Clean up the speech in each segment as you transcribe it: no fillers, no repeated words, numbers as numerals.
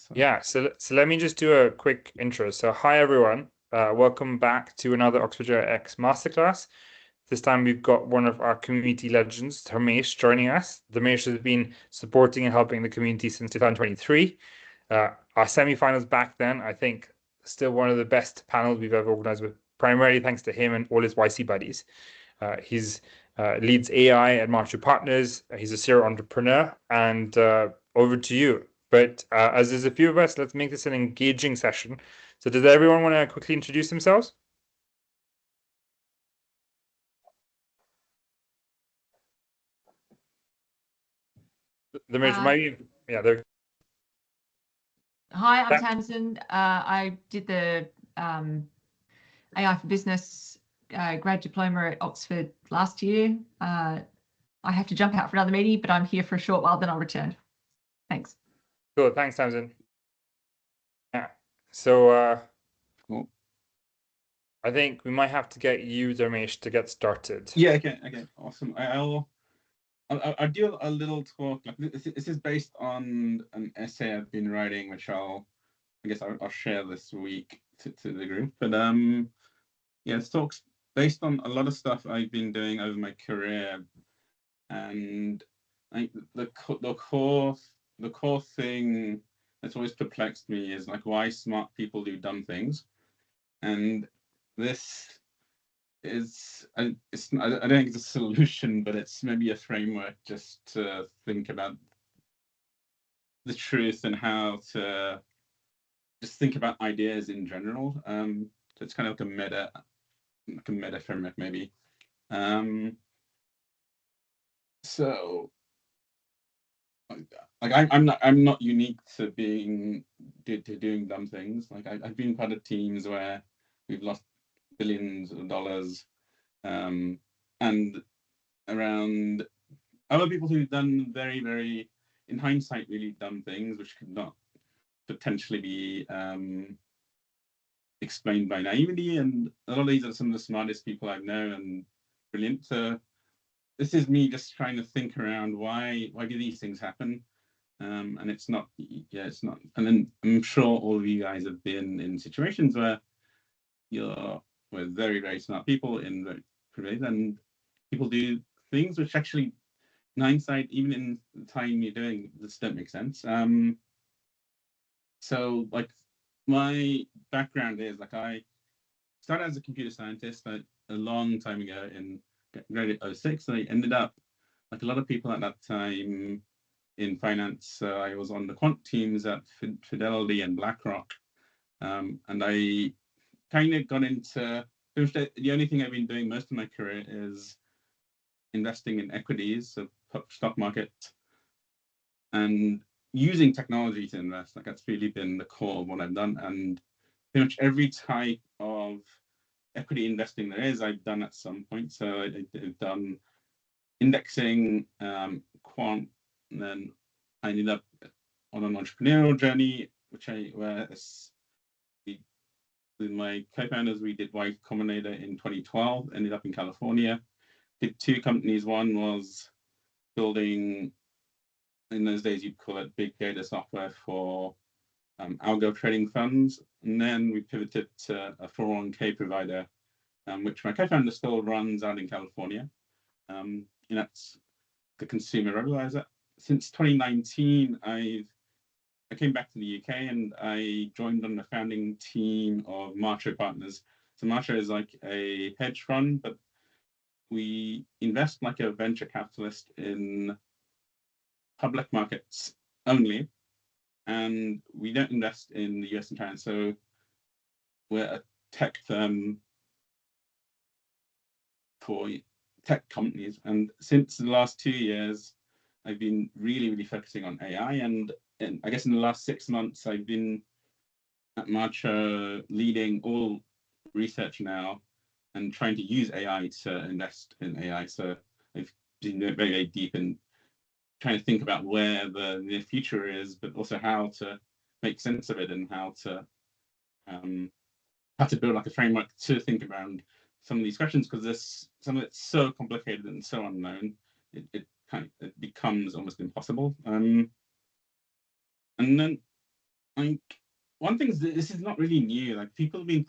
So let me just do a quick intro. So hi everyone, welcome back to another Oxbridge-AIx Masterclass. This time we've got one of our community legends, Dharmesh, joining us. Dharmesh has been supporting and helping the community since 2023. Our semi-finals back then, I think, still one of the best panels we've ever organized, with primarily thanks to him and all his YC buddies. He's leads AI at Marcho Partners. He's a serial entrepreneur, and over to you. But as there's a few of us, let's make this an engaging session. So does everyone want to quickly introduce themselves? There. Hi, I'm Tamsin. I did the AI for Business grad diploma at Oxford last year. I have to jump out for another meeting, but I'm here for a short while, then I'll return. Thanks. Cool. Thanks, Tamsin. Yeah. So cool. I think we might have to get you, Dharmesh, to get started. Yeah. Okay. Awesome. I'll do a little talk. Like this is based on an essay I've been writing, which I'll share this week to the group. But yeah, this talk's based on a lot of stuff I've been doing over my career, and I think the core thing that's always perplexed me is like why smart people do dumb things, and this is I don't think it's a solution, but it's maybe a framework just to think about the truth and how to just think about ideas in general. So it's kind of like a meta framework maybe. So like I'm not unique to doing dumb things. Like I've been part of teams where we've lost billions of dollars, and around other people who've done very, very, in hindsight, really dumb things, which could not potentially be explained by naivety. And a lot of these are some of the smartest people I've known and brilliant. So this is me just trying to think around why do these things happen? And it's not. And then I'm sure all of you guys have been in situations where you're with very, very smart people in very privileged, and people do things which actually, in hindsight, even in the time you're doing, this don't make sense. So like my background is like I started as a computer scientist a long time ago in graduate 06. I ended up like a lot of people at that time in finance. I was on the quant teams at Fidelity and BlackRock, and I kind of got into the only thing I've been doing most of my career is investing in equities, so stock market, and using technology to invest. Like that's really been the core of what I've done, and pretty much every type of equity investing there is, I've done at some point. So I've done indexing, quant, and then I ended up on an entrepreneurial journey, with my co-founders, we did Y Combinator in 2012, ended up in California, did two companies. One was building, in those days you'd call it big data software for algo trading funds, and then we pivoted to a 401k provider, which my co-founder still runs out in California, and that's the consumer realizer. Since 2019, I came back to the UK and I joined on the founding team of Marcho Partners. So Marcho is like a hedge fund, but we invest like a venture capitalist in public markets only, and we don't invest in the US and China. So we're a tech firm for tech companies. And since the last 2 years, I've been really, really focusing on AI. And I guess in the last 6 months, I've been at Marcho leading all research now and trying to use AI to invest in AI. So I've been very, very deep in trying to think about where the near future is, but also how to make sense of it and how to build like a framework to think around some of these questions, because some of it's so complicated and so unknown, it becomes almost impossible. And then like one thing is that this is not really new. Like people have been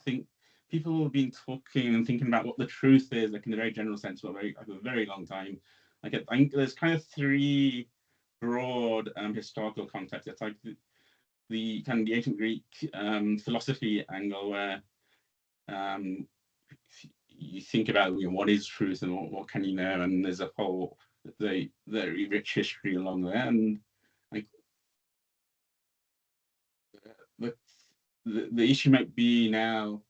talking and thinking about what the truth is, like in a very general sense, for a very long time. Like I think there's kind of three broad historical contexts. It's like the kind of the ancient Greek philosophy angle, where you think about what is truth and what can you know, and there's a whole very rich history along there, and like the issue might be now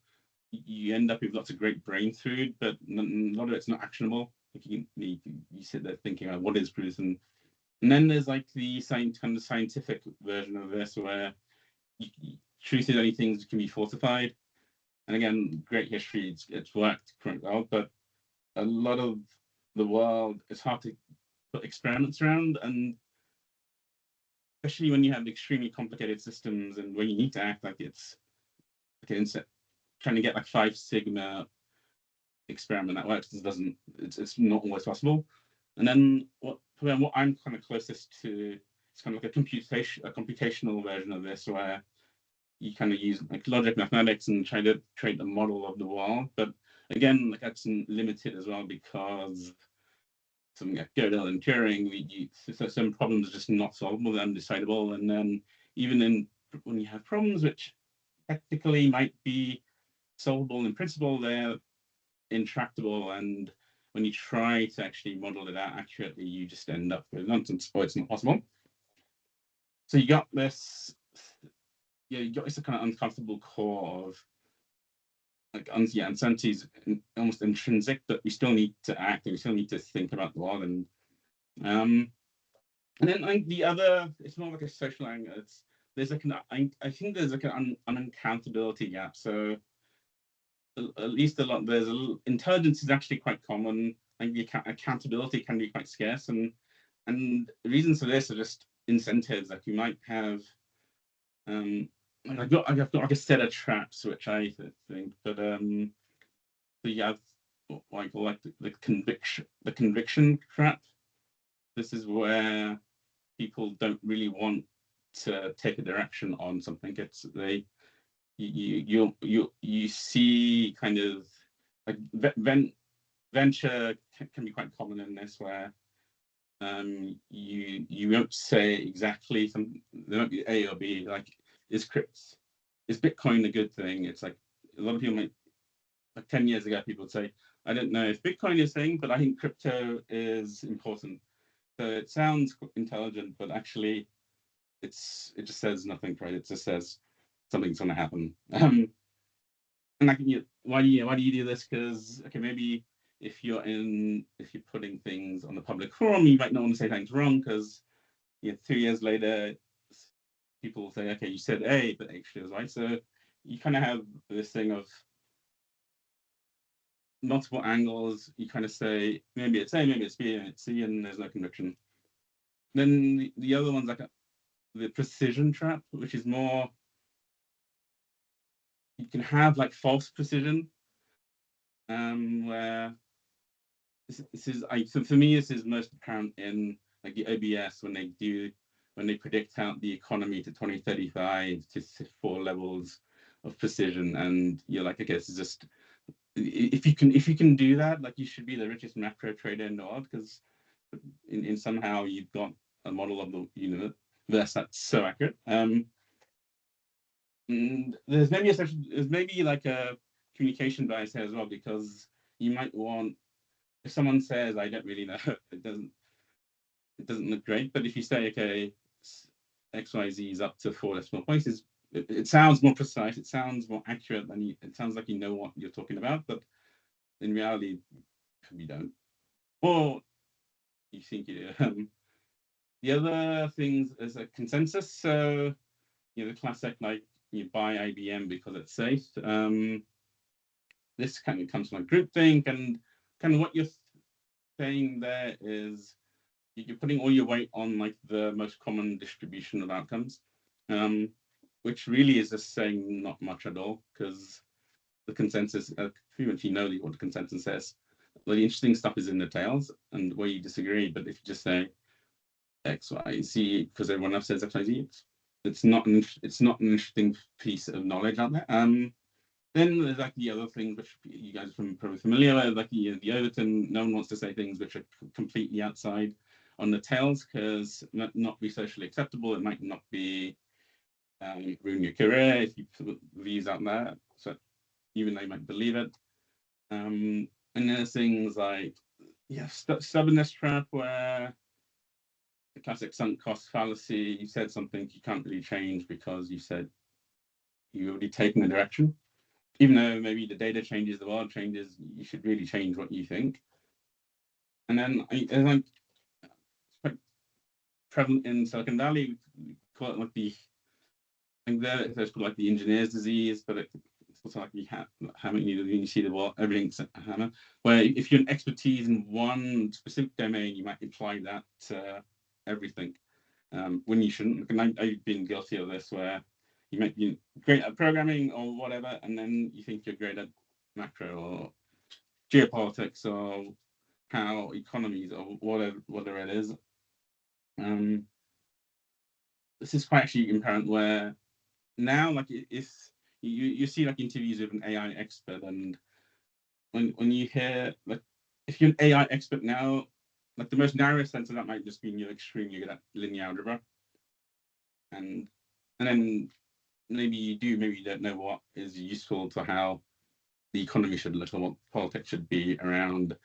you end up with lots of great brain food, but a lot of it's not actionable. Like you sit there thinking about what is truth, and then there's like the kind of scientific version of this, where truth is only things that can be falsified. And again, great history, it's worked quite well, but a lot of the world, it's hard to put experiments around, and especially when you have extremely complicated systems and when you need to act like it's trying to get like 5 sigma experiment that works doesn't, it's not always possible. And then what I'm kind of closest to, it's kind of like a computational version of this, where you kind of use like logic, mathematics, and try to create a model of the world. But again, like that's limited as well, because something like Gödel and Turing, some problems are just not solvable, they're undecidable. And then even when you have problems which technically might be solvable in principle, they're intractable, and when you try to actually model it out accurately, you just end up with nonsense, or it's not possible. So you got this kind of uncomfortable core of like uncertainty is almost intrinsic, but we still need to act and we still need to think about the world. And then like the other, it's more like a social angle. There's like I think there's like an unaccountability gap. So at least there's intelligence is actually quite common, and the accountability can be quite scarce. And the reasons for this are just incentives. Like you might have I've got like a set of traps, which I think, but you have what I call like the conviction trap. This is where people don't really want to take a direction on something. It's you see kind of like venture can be quite common in this, where you won't say exactly something. There might be A or B. Like is Bitcoin a good thing? It's like a lot of people might, like 10 years ago, people would say, I don't know if Bitcoin is a thing, but I think crypto is important. So it sounds intelligent, but actually it just says nothing, right? It just says something's going to happen. And like, why do you do this? Because okay, maybe if you're putting things on the public forum, you might not want to say things wrong, because 2 years later, people will say, okay, you said A, but actually it was right. So you kind of have this thing of multiple angles. You kind of say, maybe it's A, maybe it's B, and it's C, and there's no conviction. Then the other one's like the precision trap, which is more, you can have like false precision, where this is, for me, this is most apparent in like the OBS when they predict out the economy to 2035 to 4 levels of precision, and you're like, okay, this is just, if you can do that, like you should be the richest macro trader in the world, because in somehow you've got a model of the universe that's so accurate. And there's maybe like a communication bias here as well, because you might want, if someone says, I don't really know, it doesn't look great, but if you say, okay, XYZ is up to 4 decimal points, it sounds more precise, it sounds more accurate, and it sounds like you know what you're talking about, but in reality, you don't, or you think you do. The other things is a consensus. So the classic, like you buy IBM because it's safe. This kind of comes from a groupthink, and kind of what you're saying there is you're putting all your weight on like the most common distribution of outcomes, which really is just saying not much at all, because the consensus, pretty much what the consensus says. Well, the interesting stuff is in the details and where you disagree. But if you just say X, Y, Z, because everyone else says X, Y, Z, it's not an interesting piece of knowledge out there. Then there's like the other things which you guys are probably familiar with, like the Overton. No one wants to say things which are completely outside on the tails because it might not be socially acceptable. It might not be ruin your career if you put views out there. So even though you might believe it. And there's things like stubbornness trap, where the classic sunk cost fallacy. You said something you can't really change because you said you already taken the direction. Even though maybe the data changes, the world changes, you should really change what you think. And then it's quite prevalent in Silicon Valley. We call it like I think there's called like the engineer's disease, but it's also like you see the world, everything's a hammer. Where if you're an expertise in one specific domain, you might apply that to everything when you shouldn't. And I've been guilty of this, where you might be great at programming or whatever, and then you think you're great at macro or geopolitics or how economies or whatever it is. This is quite actually apparent where now, like if you see like interviews with an AI expert, and when you hear like if you're an AI expert now, like the most narrow sense of that might just mean you're extremely good at linear algebra, and then maybe you do, maybe you don't know what is useful to how the economy should look or what politics should be around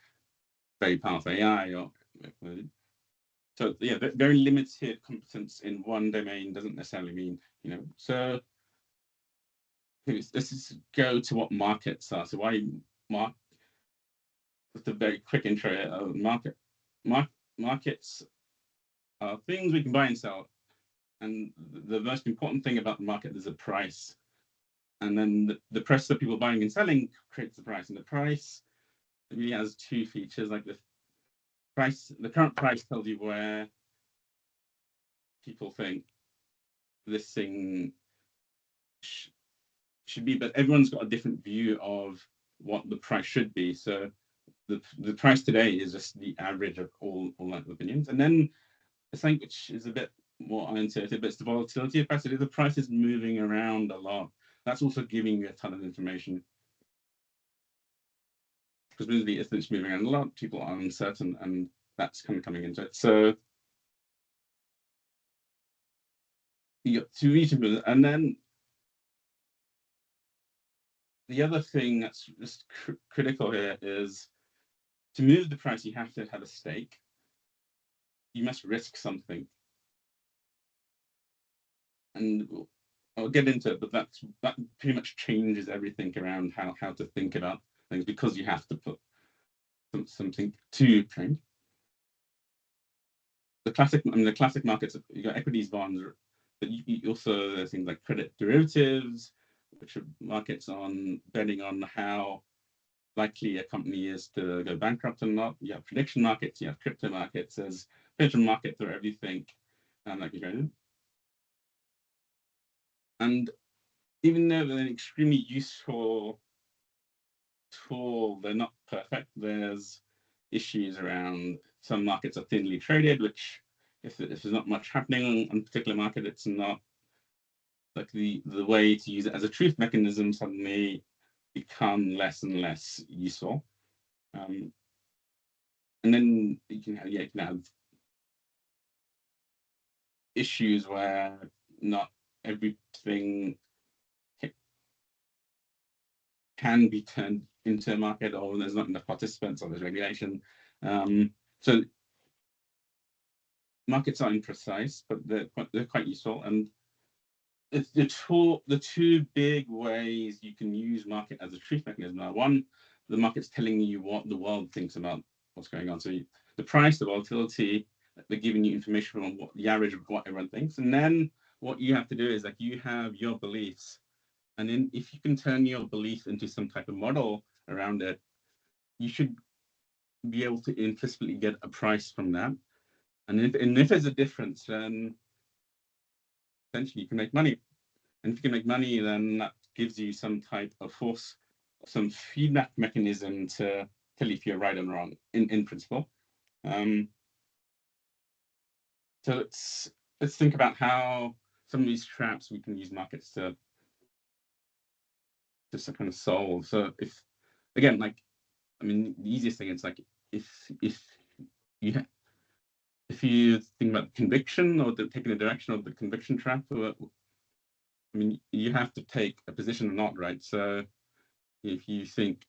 very powerful AI. So yeah, very limited competence in one domain doesn't necessarily mean, so let's just go to what markets are. So why just a very quick intro of markets are things we can buy and sell. And the most important thing about the market is a price. And then the price that people buying and selling creates the price. And the price really has two features. Like the current price tells you where people think this thing should be, but everyone's got a different view of what the price should be. So the price today is just the average of all opinions. And then the thing which is a bit more uncertain, but it's the volatility of price. The price is moving around a lot. That's also giving you a ton of information. Because really, if it's moving around a lot, people are uncertain, and that's kind of coming into it. So you got two reasons, and then the other thing that's just critical here is to move the price, you have to have a stake. You must risk something. And I'll get into it, but that pretty much changes everything around how to think about things, because you have to put something to change. The classic markets, you got equities, bonds, but you also, there's things like credit derivatives, which are markets on betting on how likely a company is to go bankrupt or not. You have prediction markets, you have crypto markets, there's pension markets for everything, like you know. And even though they're an extremely useful tool, they're not perfect. There's issues around some markets are thinly traded, which if there's not much happening on a particular market, it's not like the way to use it as a truth mechanism suddenly become less and less useful. And then you can have issues where not everything can be turned into a market, or there's not enough participants, or there's regulation. So markets are imprecise, but they're quite useful. And it's the two big ways you can use market as a truth mechanism are: one, the market's telling you what the world thinks about what's going on. So the price, the volatility, they're giving you information on what the average of what everyone thinks. And then what you have to do is like you have your beliefs. And then if you can turn your belief into some type of model around it, you should be able to implicitly get a price from that. And if there's a difference, then essentially you can make money. And if you can make money, then that gives you some type of force, some feedback mechanism to tell you if you're right or wrong in principle. So let's think about how some of these traps we can use markets to just kind of solve. So if, again, like, I mean, the easiest thing is like, if you think about conviction or taking the direction of the conviction trap, I mean, you have to take a position or not, right? So if you think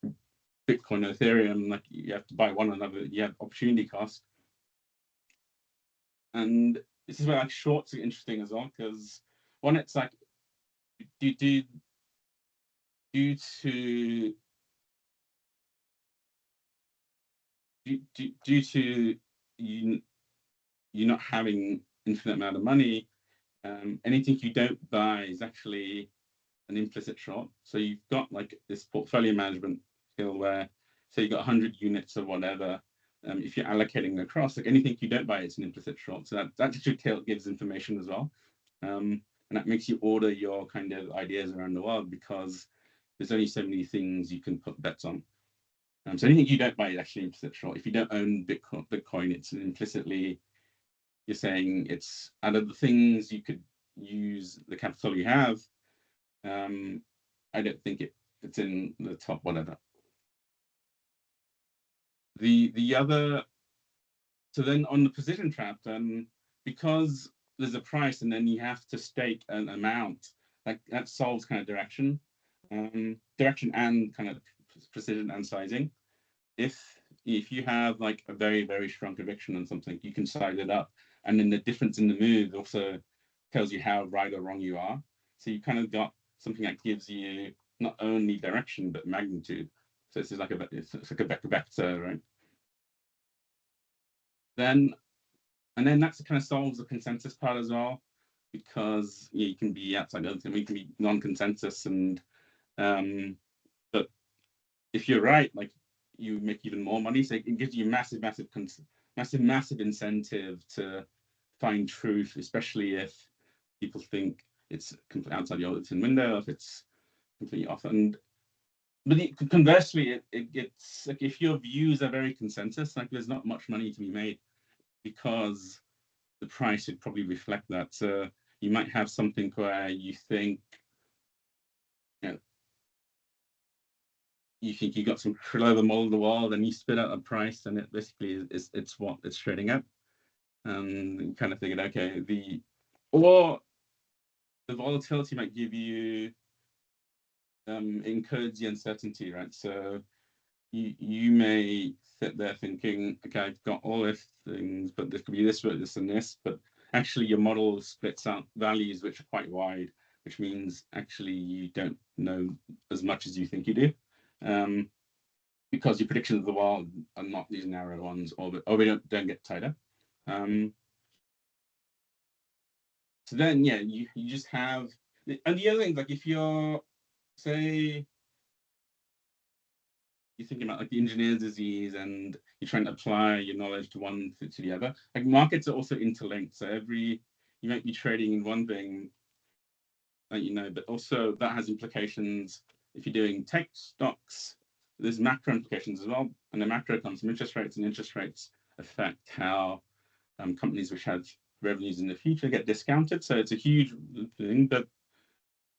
Bitcoin or Ethereum, like, you have to buy one or another, you have opportunity cost. And this is where like shorts are interesting as well, because one, it's like, due to you not having infinite amount of money, anything you don't buy is actually an implicit short. So you've got like this portfolio management skill where, say you've got 100 units of whatever, if you're allocating across, like anything you don't buy, it's an implicit short. So that actually gives information as well. And that makes you order your kind of ideas around the world, because there's only so many things you can put bets on. So anything you don't buy is actually implicit short. If you don't own Bitcoin, it's implicitly, you're saying it's out of the things you could use the capital you have. I don't think it's in the top whatever. The other, so then on the position trap, because there's a price and then you have to stake an amount, like that solves kind of direction and kind of precision and sizing. If you have like a very, very strong conviction on something, you can size it up, and then the difference in the move also tells you how right or wrong you are. So you kind of got something that gives you not only direction but magnitude. So it's like a vector, right? Then that kind of solves the consensus part as well, because you can be outside of it, we can be non-consensus, and but if you're right, like, you make even more money. So it gives you massive incentive to find truth, especially if people think it's outside your open window, if it's completely off. But conversely, it gets like, if your views are very consensus, like, there's not much money to be made, because the price would probably reflect that. So you might have something where you think, you got some clever model of the world, and you spit out a price, and it basically it's what it's trading at. And you kind of thinking, okay, the volatility might give you, encodes the uncertainty, right? So you may sit there thinking, okay, I've got all these things, but this could be this, and this, but actually your model splits out values which are quite wide, which means actually you don't know as much as you think you do, because your predictions of the world are not these narrow ones, or we don't get tighter. So then, yeah, you just have, and the other thing, like, if you're, say, you're thinking about like the engineer's disease, and you're trying to apply your knowledge to one to the other, like, markets are also interlinked. So you might be trading in one thing, but also that has implications. If you're doing tech stocks, there's macro implications as well, and the macro comes from interest rates, and interest rates affect how companies which have revenues in the future get discounted. So it's a huge thing, but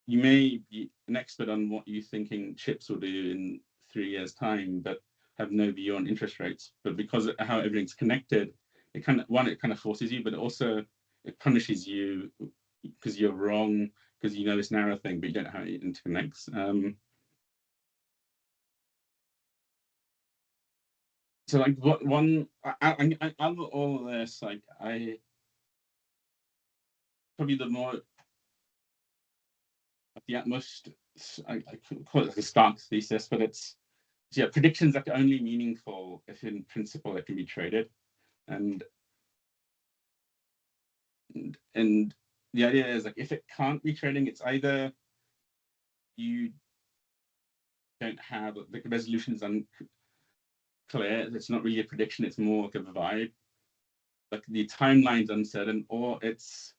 you may be an expert on what you're thinking chips will do in 3 years' time, but have no view on interest rates. But because of how everything's connected, it kind of forces you, but also it punishes you because you're wrong, because you know this narrow thing, but you don't know how it interconnects. So like, what one, out of all of this, like, probably the utmost, I call it like a stark thesis, but it's, yeah, predictions that are only meaningful if in principle it can be traded. And the idea is, like, if it can't be trading, it's either you don't have, like, the resolution is unclear, it's not really a prediction, it's more like a vibe, like the timeline's uncertain, or it's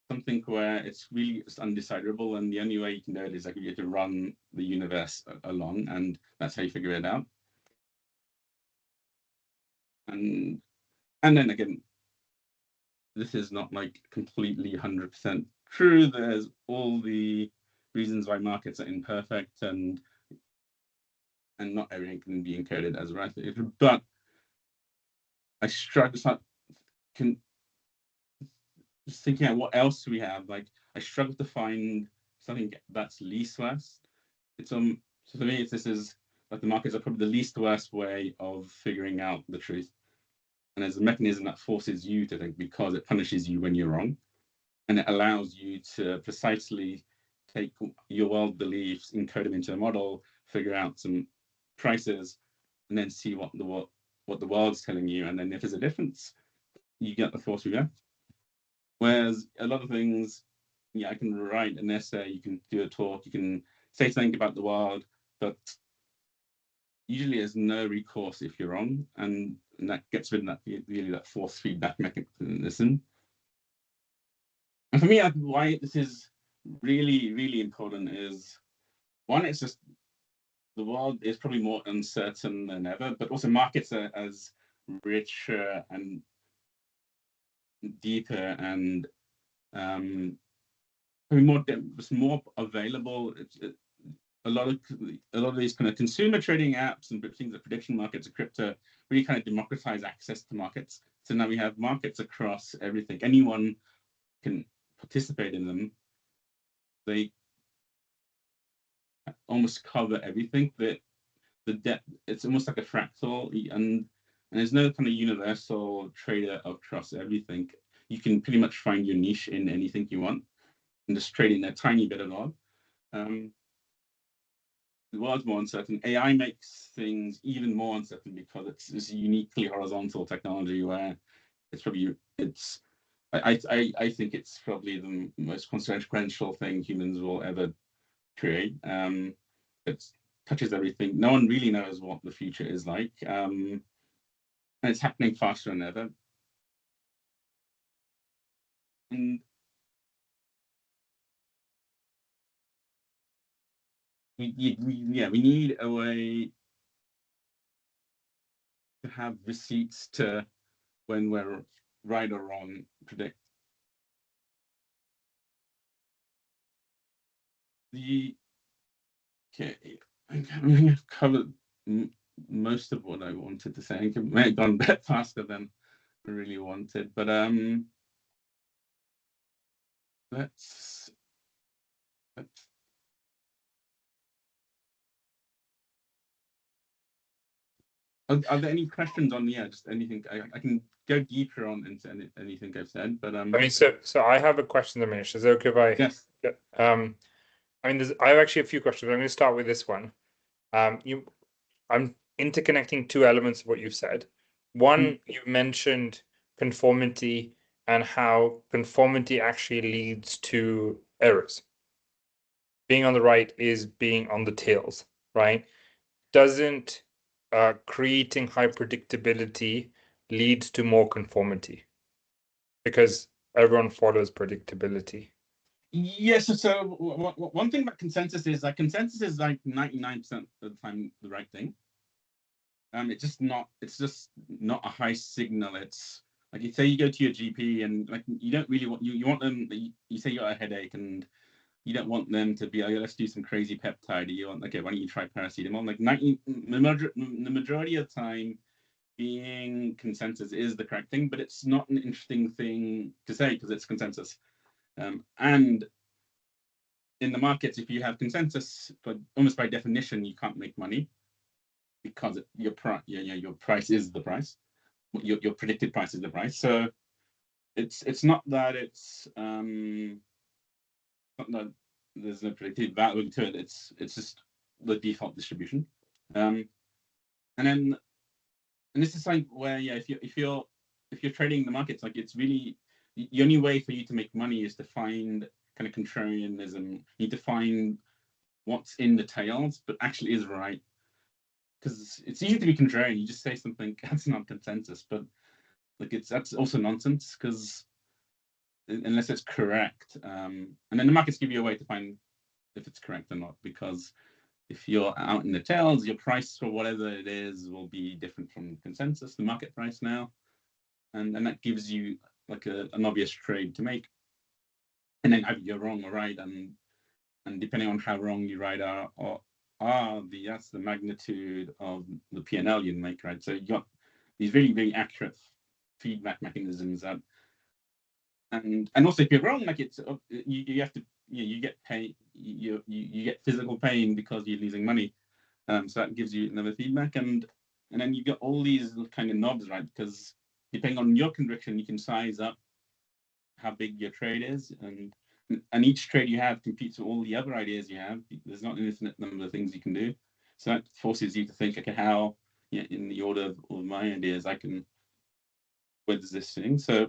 something where it's really just undecidable, and the only way you can do it is, like, you have to run the universe along, and that's how you figure it out. And then again, this is not like completely 100% true, there's all the reasons why markets are imperfect and not everything can be encoded as right. But I struggle just thinking out what else do we have. Like I struggle to find something that's least worst. It's so for me, this is like the markets are probably the least worst way of figuring out the truth. And there's a mechanism that forces you to think because it punishes you when you're wrong. And it allows you to precisely take your world beliefs, encode them into a model, figure out some prices, and then see what the world's telling you. And then if there's a difference, you get the force you go. Whereas a lot of things, yeah, I can write an essay, you can do a talk, you can say something about the world, but usually there's no recourse if you're wrong, and that gets rid of that really that force feedback mechanism. And for me, why this is really, really important is one, it's just the world is probably more uncertain than ever, but also markets are as richer and deeper and more available. A lot of these kind of consumer trading apps and things like prediction markets and crypto really kind of democratize access to markets. So now we have markets across everything. Anyone can participate in them. They almost cover everything. The depth, it's almost like a fractal, and there's no kind of universal trader across everything. You can pretty much find your niche in anything you want and just trade in a tiny bit of odd. The world's more uncertain. AI makes things even more uncertain because it's this uniquely horizontal technology where I think it's probably the most consequential thing humans will ever create. It touches everything. No one really knows what the future is like, and it's happening faster than ever. And we need a way to have receipts to when we're right or wrong predict. Okay, I think I've covered most of what I wanted to say. I think it may have gone a bit faster than I really wanted, but let's are there any questions on just anything? I can go deeper on into anything I've said, but I mean, so I have a question, Dharmesh. Is it okay if I? Yes. I mean, I have actually a few questions. I'm going to start with this one. I'm interconnecting two elements of what you've said. One, you mentioned conformity and how conformity actually leads to errors. Being on the right is being on the tails, right? Doesn't creating high predictability leads to more conformity? Because everyone follows predictability. Yes. So one thing about consensus is like 99% of the time the right thing. It's just not a high signal. It's like you say you go to your GP and like you don't really want you want them. You say you got a headache and you don't want them to be, oh, let's do some crazy peptide. You want, okay, why don't you try paracetamol? Like the majority of the time, being consensus is the correct thing, but it's not an interesting thing to say because it's consensus. And in the markets, if you have consensus, but almost by definition, you can't make money because your price is the price. Your predicted price is the price. So it's not that it's not that there's no predicted value to it. It's just the default distribution. And this is like where if you're trading the markets, like it's really the only way for you to make money is to find kind of contrarianism. You need to find what's in the tails, but actually is right. Because it's easy to be contrarian. You just say something that's not consensus, but like that's also nonsense because unless it's correct, and then the markets give you a way to find if it's correct or not. Because if you're out in the tails, your price for whatever it is will be different from consensus, the market price now, and that gives you like an obvious trade to make. and then either you're wrong or right, and depending on how wrong you right that's the magnitude of the P&L you make, right? So you got these very, very accurate feedback mechanisms that, and also if you're wrong, like it's you have to you get pain, you get physical pain because you're losing money, so that gives you another feedback, and then you got all these kind of knobs, right? Because depending on your conviction, you can size up how big your trade is, and each trade you have competes with all the other ideas you have. There's not an infinite number of things you can do, so that forces you to think, okay, how in the order of all my ideas I can with this thing. So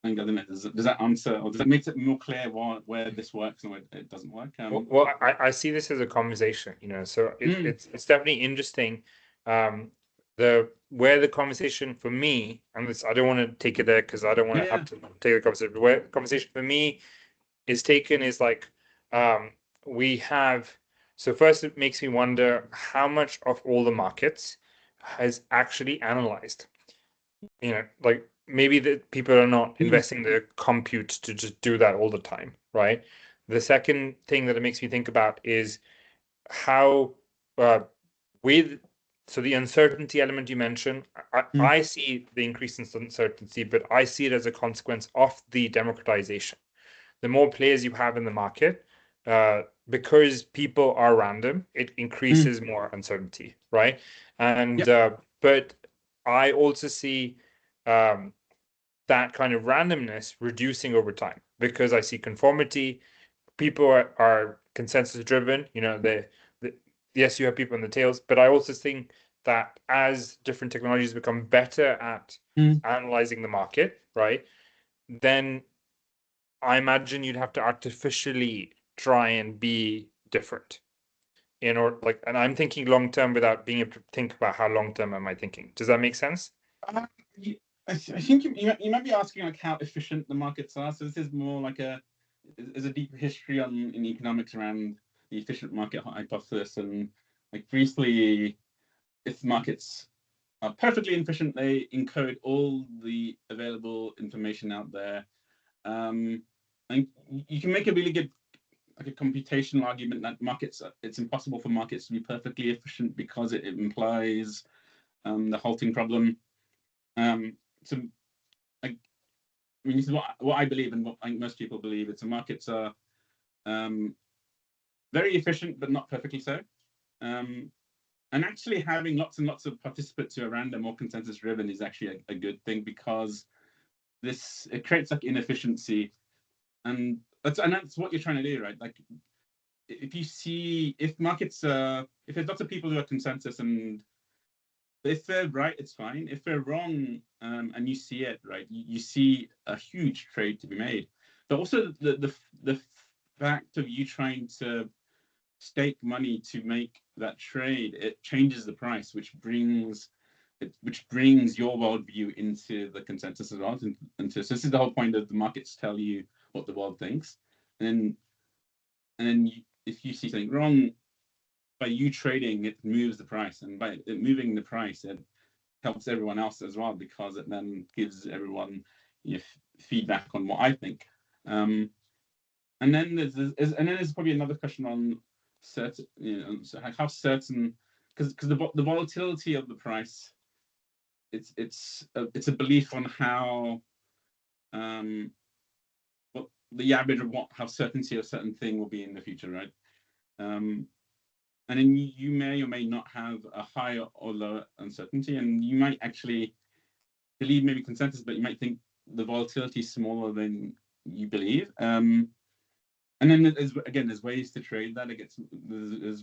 I don't know, does that answer, or does that make it more clear where this works and where it doesn't work? Well, I see this as a conversation, so it's definitely interesting. Where the conversation for me, and this, I don't want to take it there because I don't want to have to take the conversation, but where the conversation for me is taken is like, we have, so first it makes me wonder how much of all the markets has actually analyzed. Like maybe that people are not investing the compute to just do that all the time, right? The second thing that it makes me think about is how so the uncertainty element you mentioned, I see the increase in uncertainty, but I see it as a consequence of the democratization. The more players you have in the market, because people are random, it increases more uncertainty, right? And but I also see that kind of randomness reducing over time because I see conformity. People are consensus driven. Yes, you have people in the tails, but I also think that as different technologies become better at analyzing the market, right, then I imagine you'd have to artificially try and be different in order, like, and I'm thinking long term without being able to think about how long term am I thinking. Does that make sense? I think you might be asking like how efficient the markets are. So this is more like there's a deeper history in economics around the efficient market hypothesis, and like briefly, if markets are perfectly efficient, they encode all the available information out there. And you can make a really good like a computational argument that it's impossible for markets to be perfectly efficient because it implies the halting problem. So I mean, this is what I believe and what I think most people believe. It's markets are very efficient, but not perfectly so. And actually having lots and lots of participants who are random or consensus driven is actually a good thing, because it creates like inefficiency, and that's what you're trying to do, right? Like if markets if there's lots of people who are consensus, and if they're right, it's fine. If they're wrong, and you see it, right, you see a huge trade to be made. But also the fact of you trying to stake money to make that trade, it changes the price, which brings your worldview into the consensus as well. And so this is the whole point of the markets tell you what the world thinks, and then if you see something wrong, by you trading, it moves the price, and by it moving the price, it helps everyone else as well, because it then gives everyone feedback on what I think. And then there's probably another question on certain, so how certain, because the volatility of the price, it's a belief on how what the average of how certainty of a certain thing will be in the future, right? And then you may or may not have a higher or lower uncertainty, and you might actually believe maybe consensus, but you might think the volatility is smaller than you believe. And then there's ways to trade that. There's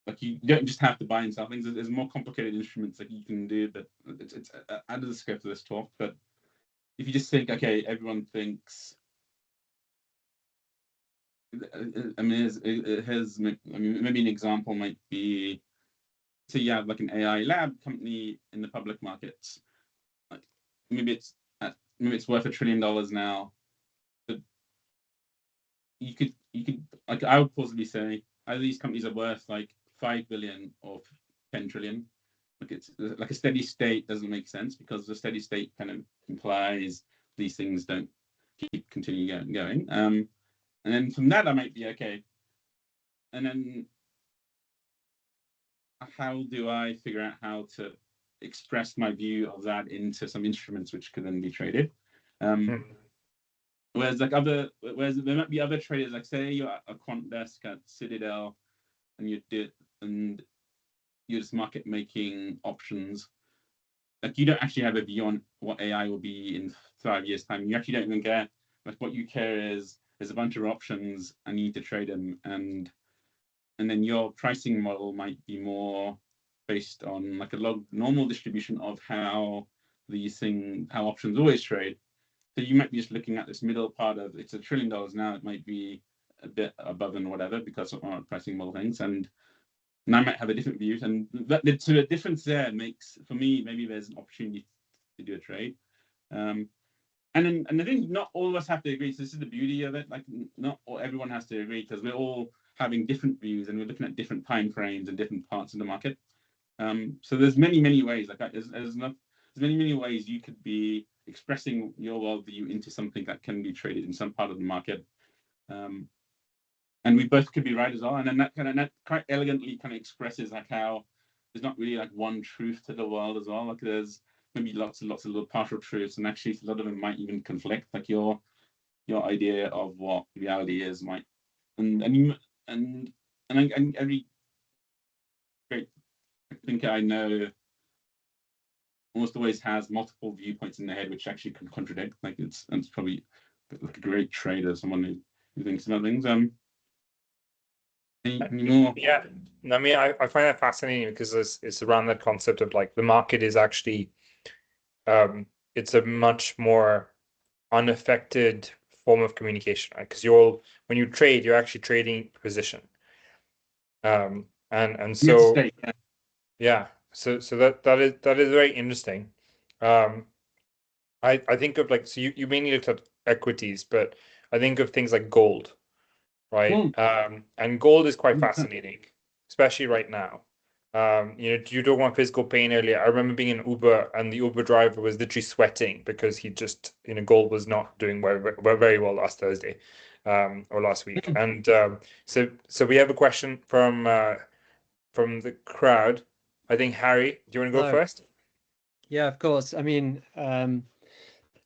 like you don't just have to buy and sell things. There's more complicated instruments that you can do, but it's out of the scope of this talk. But if you just think, okay, everyone thinks, I mean, maybe an example might be, so you have like an AI lab company in the public markets. Like maybe it's worth $1 trillion now, but you could like, I would possibly say either these companies are worth like 5 billion or 10 trillion. Like it's like a steady state doesn't make sense, because the steady state kind of implies these things don't keep continuing going. And then from that, I might be okay. And then how do I figure out how to express my view of that into some instruments which could then be traded? Whereas there might be other traders, like say you're at a quant desk at Citadel and you're just market making options. Like you don't actually have a view on what AI will be in 5 years' time. You actually don't even care. Like what you care is there's a bunch of options and you need to trade them, and then your pricing model might be more based on like a normal distribution of how options always trade. So you might be just looking at this middle part of it's $1 trillion now. It might be a bit above and whatever because of our pricing model things, and I might have a different view. And so the difference there makes, for me, maybe there's an opportunity to do a trade. And I think not all of us have to agree. So this is the beauty of it. Like not everyone has to agree because we're all having different views and we're looking at different time frames and different parts of the market. So there's many ways. Like there's many ways you could be expressing your worldview into something that can be traded in some part of the market. And we both could be right as well. And then that quite elegantly kind of expresses like how there's not really like one truth to the world as well. Like there's maybe lots of little partial truths, and actually a lot of them might even conflict. Like your idea of what reality is might, and every great thinker I know almost always has multiple viewpoints in their head which actually can contradict. Like it's probably like a great trader, someone who thinks about things. Yeah, I mean, I find that fascinating because it's around that concept of like the market is actually, it's a much more unaffected form of communication, right? Because when you trade, you're actually trading position, and so yeah, so that is very interesting. I think of like, so you mainly looked at equities, but I think of things like gold, right? And gold is quite fascinating, especially right now. You don't want physical pain earlier. I remember being in Uber and the Uber driver was literally sweating because he just, gold was not doing very well last Thursday, or last week. And so we have a question from the crowd. I think Harry, do you want to go first? Yeah, of course. I mean,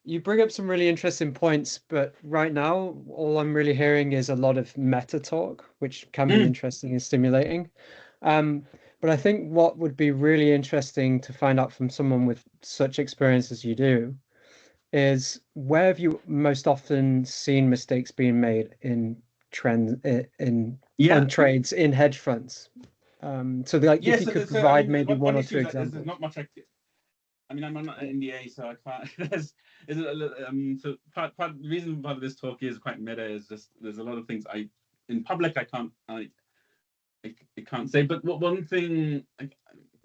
you bring up some really interesting points, but right now, all I'm really hearing is a lot of meta talk, which can be interesting and stimulating. But I think what would be really interesting to find out from someone with such experience as you do is where have you most often seen mistakes being made in trends on trades in hedge funds? So if you could provide maybe one or two examples. There's not much I mean, I'm not an NDA, so I can't. So part the reason part of this talk is quite meta is just there's a lot of things in public I can't say. But one thing,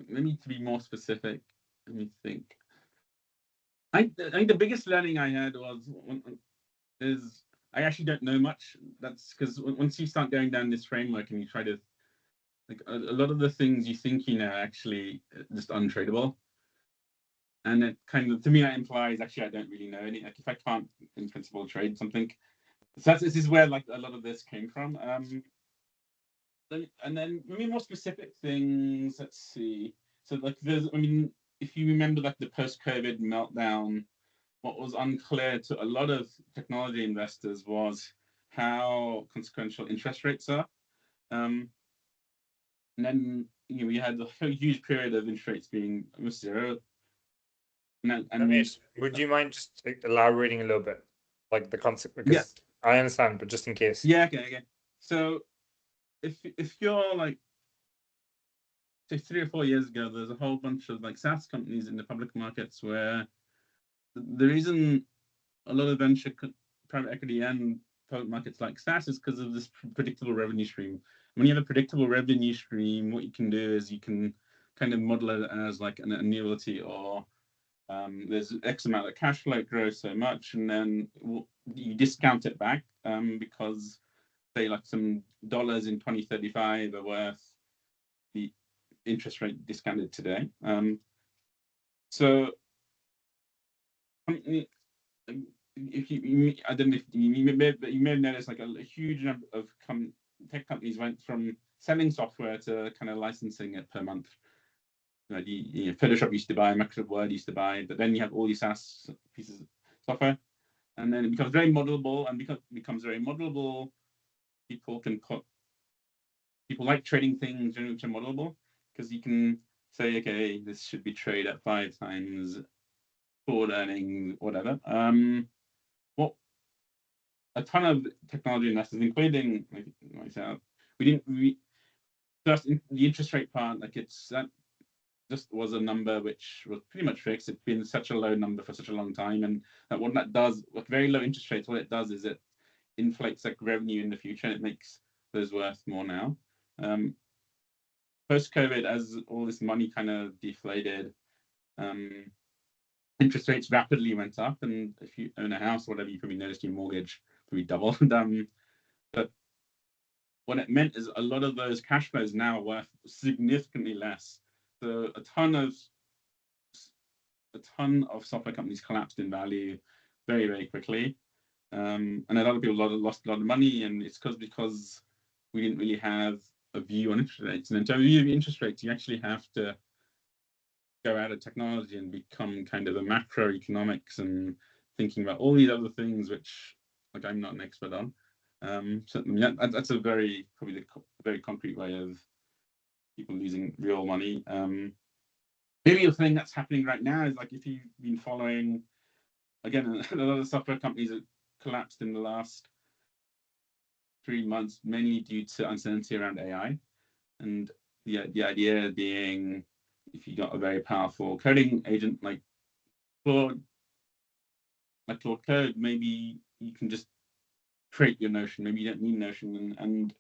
maybe to be more specific, let me think. I think the biggest learning I had is I actually don't know much. That's because once you start going down this framework and you try to like a lot of the things you think you know are actually just untradeable. And it kind of, to me, that implies actually I don't really know any. Like if I can't, in principle, trade something, so this is where like a lot of this came from. And then maybe more specific things. Let's see. So like if you remember like the post-COVID meltdown, what was unclear to a lot of technology investors was how consequential interest rates are. And then we had a huge period of interest rates being almost zero. Would you mind just elaborating a little bit, like the concept? Because I understand, but just in case. Yeah. Okay. So if you're like, say 3 or 4 years ago, there's a whole bunch of like SaaS companies in the public markets where the reason a lot of private equity and public markets like SaaS is because of this predictable revenue stream. When you have a predictable revenue stream, what you can do is you can kind of model it as like an annuity, or there's X amount of cash flow grows so much, and then you discount it back because say like some dollars in 2035 are worth the interest rate discounted today. So if you I don't know if you may have noticed like a huge number of tech companies went from selling software to kind of licensing it per month. Photoshop used to buy, Microsoft Word used to buy, but then you have all these SaaS pieces of software, and then it becomes very modelable, and becomes very modelable. People like trading things which are modelable, because you can say, okay, this should be traded at 5 times forward earnings, whatever. What a ton of technology investors, including like myself, we just in the interest rate part, like that just was a number which was pretty much fixed. It's been such a low number for such a long time, and what that does with very low interest rates, what it does is it inflates like revenue in the future, and it makes those worth more now. Post-COVID, as all this money kind of deflated, interest rates rapidly went up, and if you own a house or whatever, you probably noticed your mortgage probably doubled. But what it meant is a lot of those cash flows now are worth significantly less. So a ton of software companies collapsed in value very, very quickly, and a lot of people lost a lot of money, and it's because we didn't really have a view on interest rates. And in terms of view of interest rates, you actually have to go out of technology and become kind of a macroeconomics and thinking about all these other things, which like I'm not an expert on. So I mean, that's probably the very concrete way of people losing real money. Maybe the thing that's happening right now is like, if you've been following, again, a lot of software companies have collapsed in the last 3 months, mainly due to uncertainty around AI, and the idea being, if you got a very powerful coding agent like Claude Code, maybe you can just create your Notion. Maybe you don't need Notion, and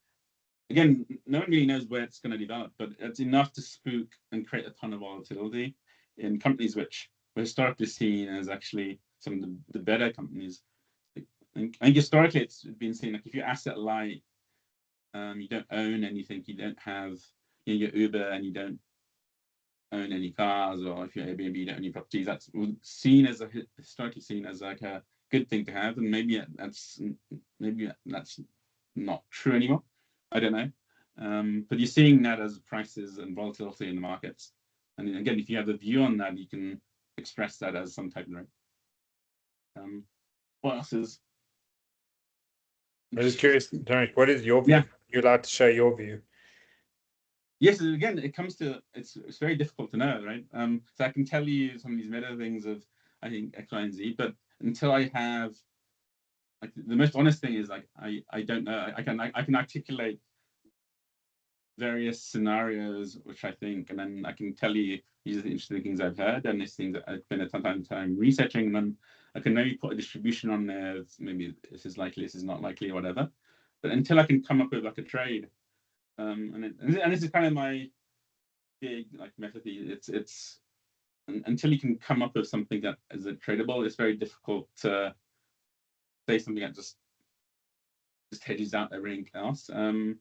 again, no one really knows where it's going to develop, but it's enough to spook and create a ton of volatility in companies which were historically seen as actually some of the better companies. I think historically it's been seen like, if you're asset light, you don't own anything, you don't have your Uber, and you don't own any cars, or if you're Airbnb, you don't own any properties. That's historically seen as like a good thing to have, and maybe that's not true anymore. I don't know, but you're seeing that as prices and volatility in the markets. And again, if you have a view on that, you can express that as some type of rate. What else is? I'm just curious, Dharmesh, what is your view? Yeah. You're allowed to share your view. Yes, again, it comes to it's very difficult to know, right? So I can tell you some of these meta things of, I think, X, Y, and Z, but until I have, like, the most honest thing is like I don't know. I can articulate various scenarios which I think, and then I can tell you these are the interesting things I've heard, and these things that I've been a ton of time researching, and then I can maybe put a distribution on there. Maybe this is likely, this is not likely, or whatever. But until I can come up with like a trade, and this is kind of my big like method. It's until you can come up with something that is tradable, it's very difficult to say something that just hedges out everything else. And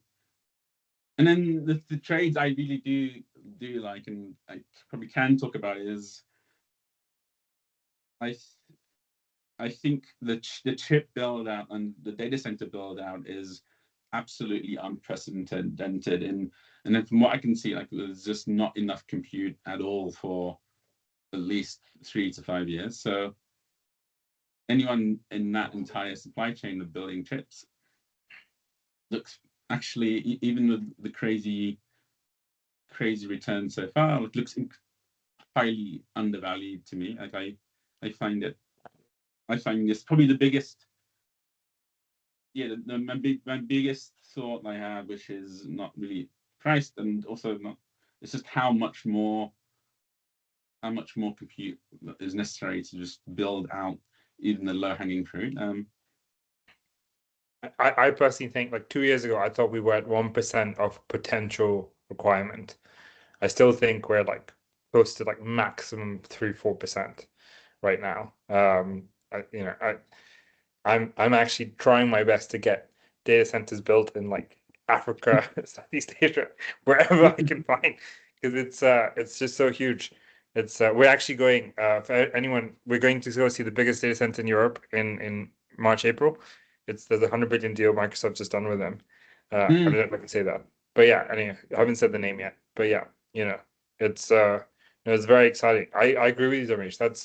then the trades I really do like, and I probably can talk about, is I think the chip build out and the data center build out is absolutely unprecedented. And then from what I can see, like, there's just not enough compute at all for at least 3 to 5 years. So anyone in that entire supply chain of building chips looks, actually, even with the crazy returns so far, it looks highly undervalued to me. Like I find this probably the biggest, my biggest thought I have, which is not really priced, and also not, it's just how much more compute is necessary to just build out even the low-hanging fruit. I personally think, like, 2 years ago, I thought we were at 1% of potential requirement. I still think we're like close to like maximum 3-4% right now. I'm actually trying my best to get data centers built in like Africa, Southeast Asia, wherever I can find, because it's just so huge. It's we're actually going for anyone. We're going to go see the biggest data center in Europe in March, April. There's a 100 billion deal Microsoft just done with them. I don't know if I can say that, but yeah. Anyway, I haven't said the name yet, but yeah, it's it's very exciting. I agree with you, Dharmesh. That's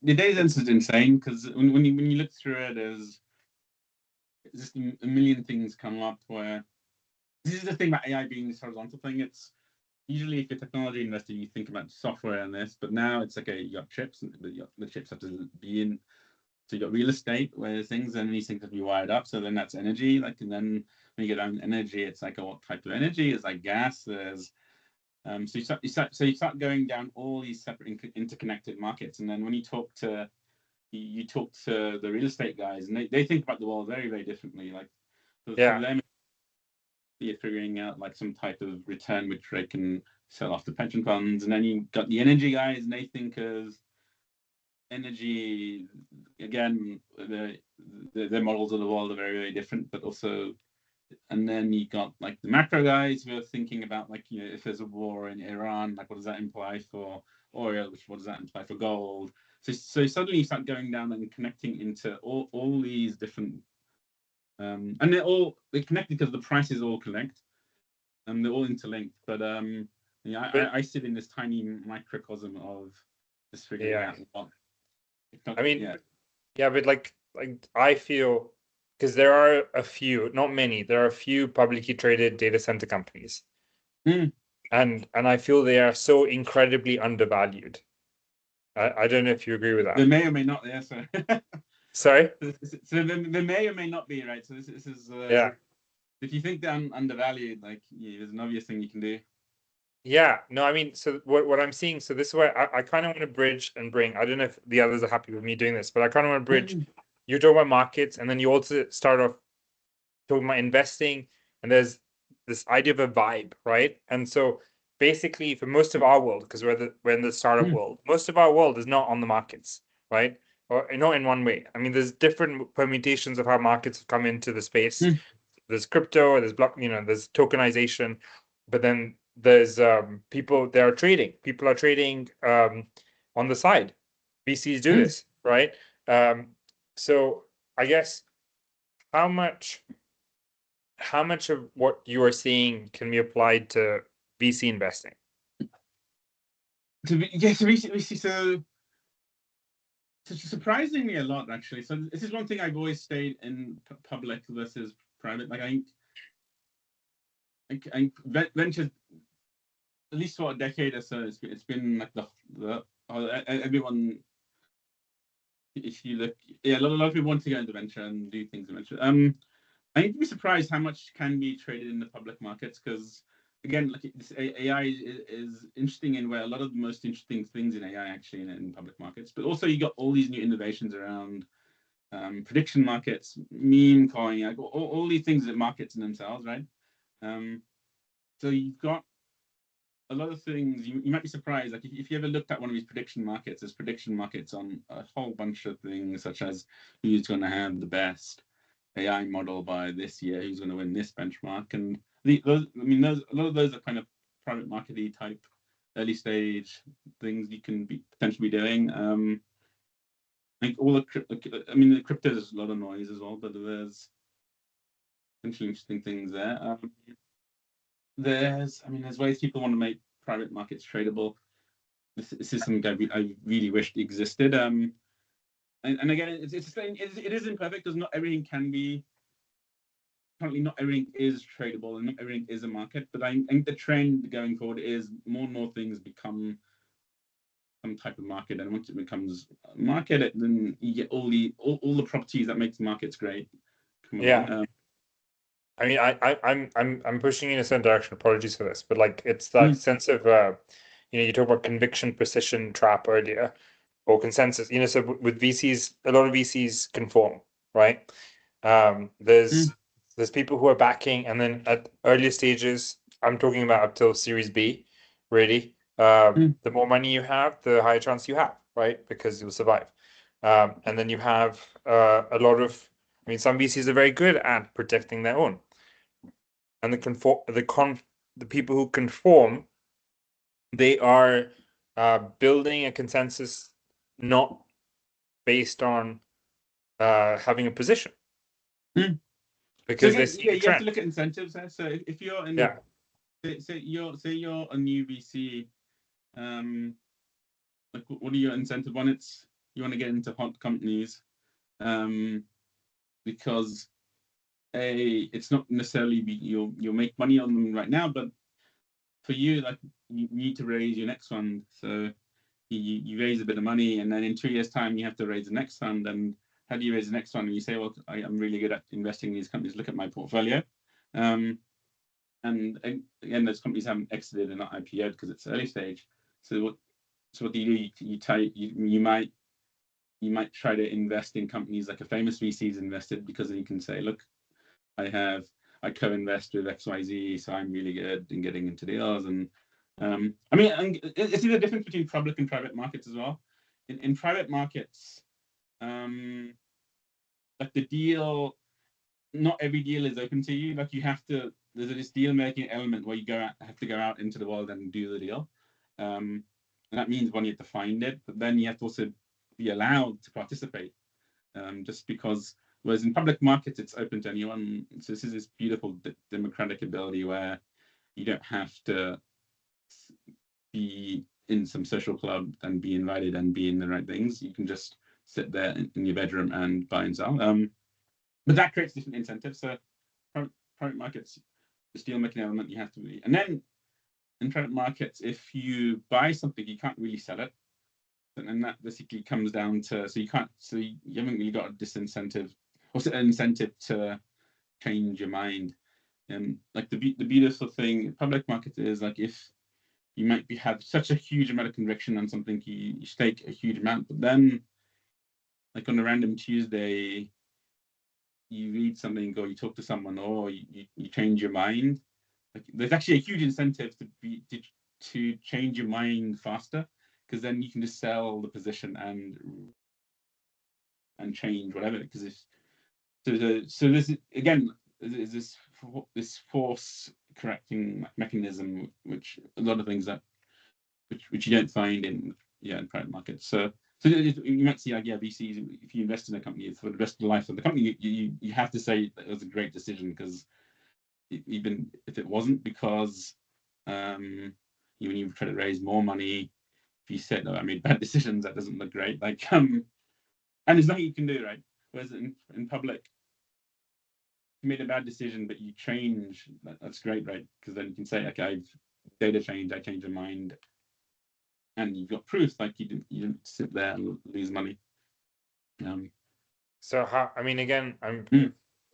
The data center is insane because when you look through it, there's just a million things come up where this is the thing about AI being this horizontal thing. It's usually if you're a technology investor, you think about software and this, but now it's okay, you got chips, and the chips have to be in. So you got real estate where there's things, and these things have to be wired up. So then that's energy. Like, and then when you get down to energy, it's like, oh, what type of energy? It's like gas. There's so you start going down all these separate interconnected markets, and then when you talk to the real estate guys, and they think about the world very, very differently. Like for them, you're figuring out like some type of return which they can sell off to pension funds, and then you got the energy guys, and they think of energy again. Their models of the world are very, very different, but also. And then you got like the macro guys who are thinking about like, if there's a war in Iran, like what does that imply for oil? What does that imply for gold? So suddenly you start going down and connecting into all these different, and they're connected because the prices all connect, and they're all interlinked. But I sit in this tiny microcosm of just figuring out what. I mean, but like I feel. Because there are a few, not many, there are a few publicly traded data center companies. And I feel they are so incredibly undervalued. I don't know if you agree with that. They may or may not, yeah. So. Sorry? So they may or may not be, right? So this is if you think they're undervalued, like there's an obvious thing you can do. Yeah, no, I mean, so what I'm seeing, so this is where I kind of want to bridge and bring, I don't know if the others are happy with me doing this, but I kind of want to bridge. You talk about markets, and then you also start off talking about investing, and there's this idea of a vibe, right? And so basically for most of our world, because we're in the startup world, most of our world is not on the markets, right? Or not in one way. I mean, there's different permutations of how markets have come into the space. There's crypto, there's there's tokenization, but then there's people are trading. People are trading on the side. VCs do this, right? So I guess how much of what you are seeing can be applied to VC investing? VC, so surprisingly a lot, actually. So this is one thing I've always stayed in public versus private. Like I venture at least for a decade or so. It's been like the everyone. If you look, a lot of people want to go into venture and do things in venture. I think you'd be surprised how much can be traded in the public markets, because again, like this AI is interesting in where a lot of the most interesting things in AI actually in public markets, but also you got all these new innovations around prediction markets, meme coin, like all these things that markets in themselves, right? So you've got a lot of things. You might be surprised, like if you ever looked at one of these prediction markets, there's prediction markets on a whole bunch of things, such as who's going to have the best AI model by this year, who's going to win this benchmark, and a lot of those are kind of private market-y type early stage things you can potentially be doing. I think the crypto, there's a lot of noise as well, but there's potentially interesting things there. There's ways people want to make private markets tradable. This is something I really wished existed. And again, it is imperfect because not everything can be. Currently, not everything is tradable and not everything is a market. But I think the trend going forward is more and more things become some type of market, and once it becomes a market, then you get all the properties that makes markets great. I mean, I'm pushing in a certain direction. Apologies for this, but like it's that sense of you talk about conviction precision trap earlier, or consensus. So with VCs, a lot of VCs conform, right? There's people who are backing, and then at earlier stages, I'm talking about up till Series B, really. The more money you have, the higher chance you have, right? Because you'll survive. And then you have a lot of. I mean, some VCs are very good at protecting their own, and the people who conform they are building a consensus not based on having a position, So because again, they're seeing a you have to trend. look at incentives there. So if you're in, Yeah. say you're a new VC, like what are your incentive? One, it's you want to get into hot companies, because it's not necessarily you'll make money on them right now, but for you, like you need to raise your next fund. So you raise a bit of money, and then in 2 years' time, you have to raise the next fund. And how do you raise the next fund? And you say, well, I'm really good at investing in these companies. Look at my portfolio. And again, those companies haven't exited and not IPO'd because it's early stage. So what do you do? You might try to invest in companies like a famous VC's invested, because then you can say, look, I co-invest with XYZ, so I'm really good in getting into deals. And I mean, and it's the difference between public and private markets as well. In private markets, like the deal, not every deal is open to you. Like you have to, there's this deal making element where you have to go out into the world and do the deal. And that means one, you have to find it, but then you have to also be allowed to participate. Just because, whereas in public markets, it's open to anyone. So this is this beautiful democratic ability where you don't have to be in some social club and be invited and be in the right things. You can just sit there in your bedroom and buy and sell. But that creates different incentives. So private markets, the deal making element, you have to be. And then in private markets, if you buy something, you can't really sell it. And that basically comes down to, so you haven't really got a disincentive or an incentive to change your mind. And like the beautiful thing in public markets is, like, if you might have such a huge amount of conviction on something, you stake a huge amount, but then like on a random Tuesday, you read something or you talk to someone or you change your mind. Like there's actually a huge incentive to change your mind faster, because then you can just sell the position and change whatever. Because so this again is this force correcting mechanism, which a lot of things which you don't find in private markets. So you might see, like, VCs, if you invest in a company for the rest of the life of the company, you have to say that it was a great decision, because even if it wasn't, because when you try to raise more money, if you said, I made bad decisions, that doesn't look great. Like and there's nothing you can do, right? Whereas in public, you made a bad decision, but you change, that's great, right? Because then you can say, okay, I've data changed, I changed my mind, and you've got proof. Like you didn't sit there and lose money. So I mean, again,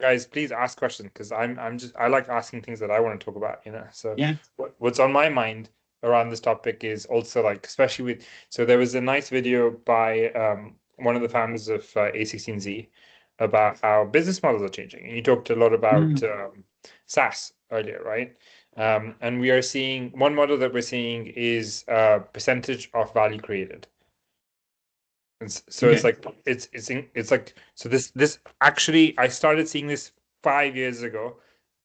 guys, please ask questions, because I like asking things that I want to talk about, So yeah, what's on my mind around this topic is also, like, especially with, so there was a nice video by one of the founders of A16Z about how business models are changing, and you talked a lot about SaaS earlier, right? And we are seeing one model that we're seeing is percentage of value created. And so okay. it's like, so this actually, I started seeing this 5 years ago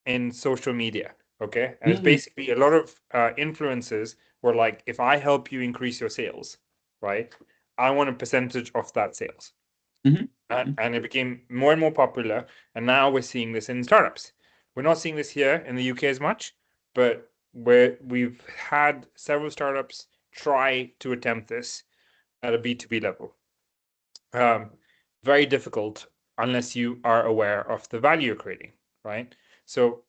in social media. Okay. And it's basically a lot of influencers were like, if I help you increase your sales, right, I want a percentage of that sales. And it became more and more popular. And now we're seeing this in startups. We're not seeing this here in the UK as much, but we've had several startups try to attempt this at a B2B level. Very difficult unless you are aware of the value you're creating, right? So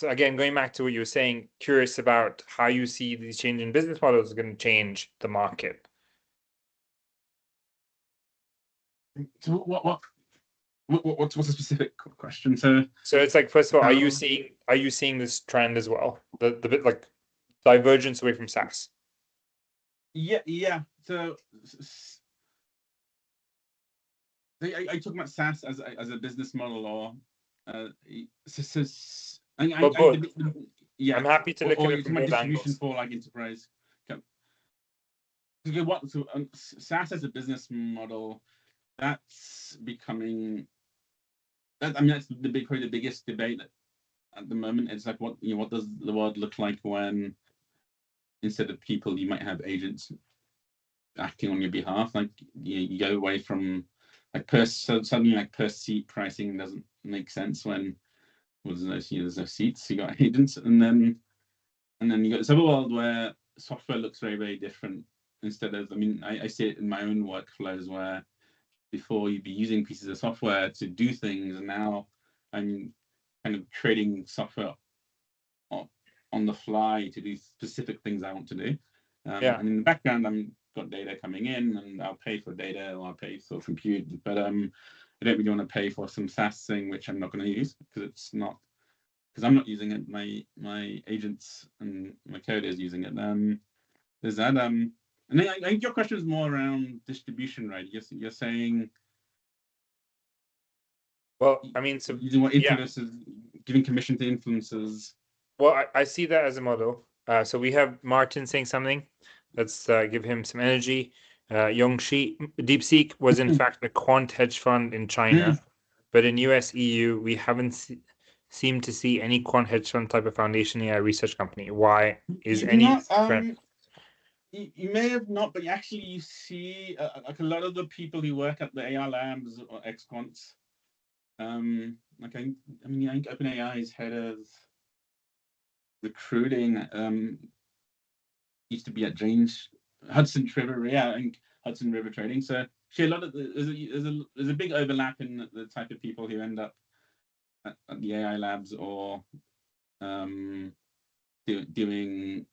again, going back to what you were saying, curious about how you see these changing business models are going to change the market. So what's a specific question? So it's like, first of all, are you seeing this trend as well? The bit like divergence away from SaaS? Yeah. So I talk about SaaS as a business model, or I'm happy to look at it from both distribution angles. for like enterprise. SaaS as a business model, that's becoming. I mean, that's probably the biggest debate at the moment. It's like, what does the world look like when instead of people, you might have agents acting on your behalf. Like you go away from like something like per seat pricing doesn't make sense when there's no seats. You got agents, and then you got this other world where software looks very, very different. Instead of, I mean, I see it in my own workflows where before you'd be using pieces of software to do things, and now I'm kind of creating software on the fly to do specific things I want to do. And in the background, I've got data coming in, and I'll pay for data or I'll pay for compute, but I don't really want to pay for some SaaS thing which I'm not going to use because I'm not using it. My agents and my code is using it. There's that. And then I think your question is more around distribution, right? You're saying. Well, I mean, so using what influencers, giving commission to influencers. Well, I see that as a model. So we have Martin saying something. Let's give him some energy. Yongxi, DeepSeek was in fact a quant hedge fund in China, but in US, EU, we haven't seemed to see any quant hedge fund type of foundation AI research company. Why is any trend? You may have not, but actually you see like a lot of the people who work at the AI labs or ex-quants. Like I think OpenAI's head of recruiting used to be at Hudson River, I think Hudson River Trading. So actually, a lot of there's a big overlap in the type of people who end up at the AI labs or doing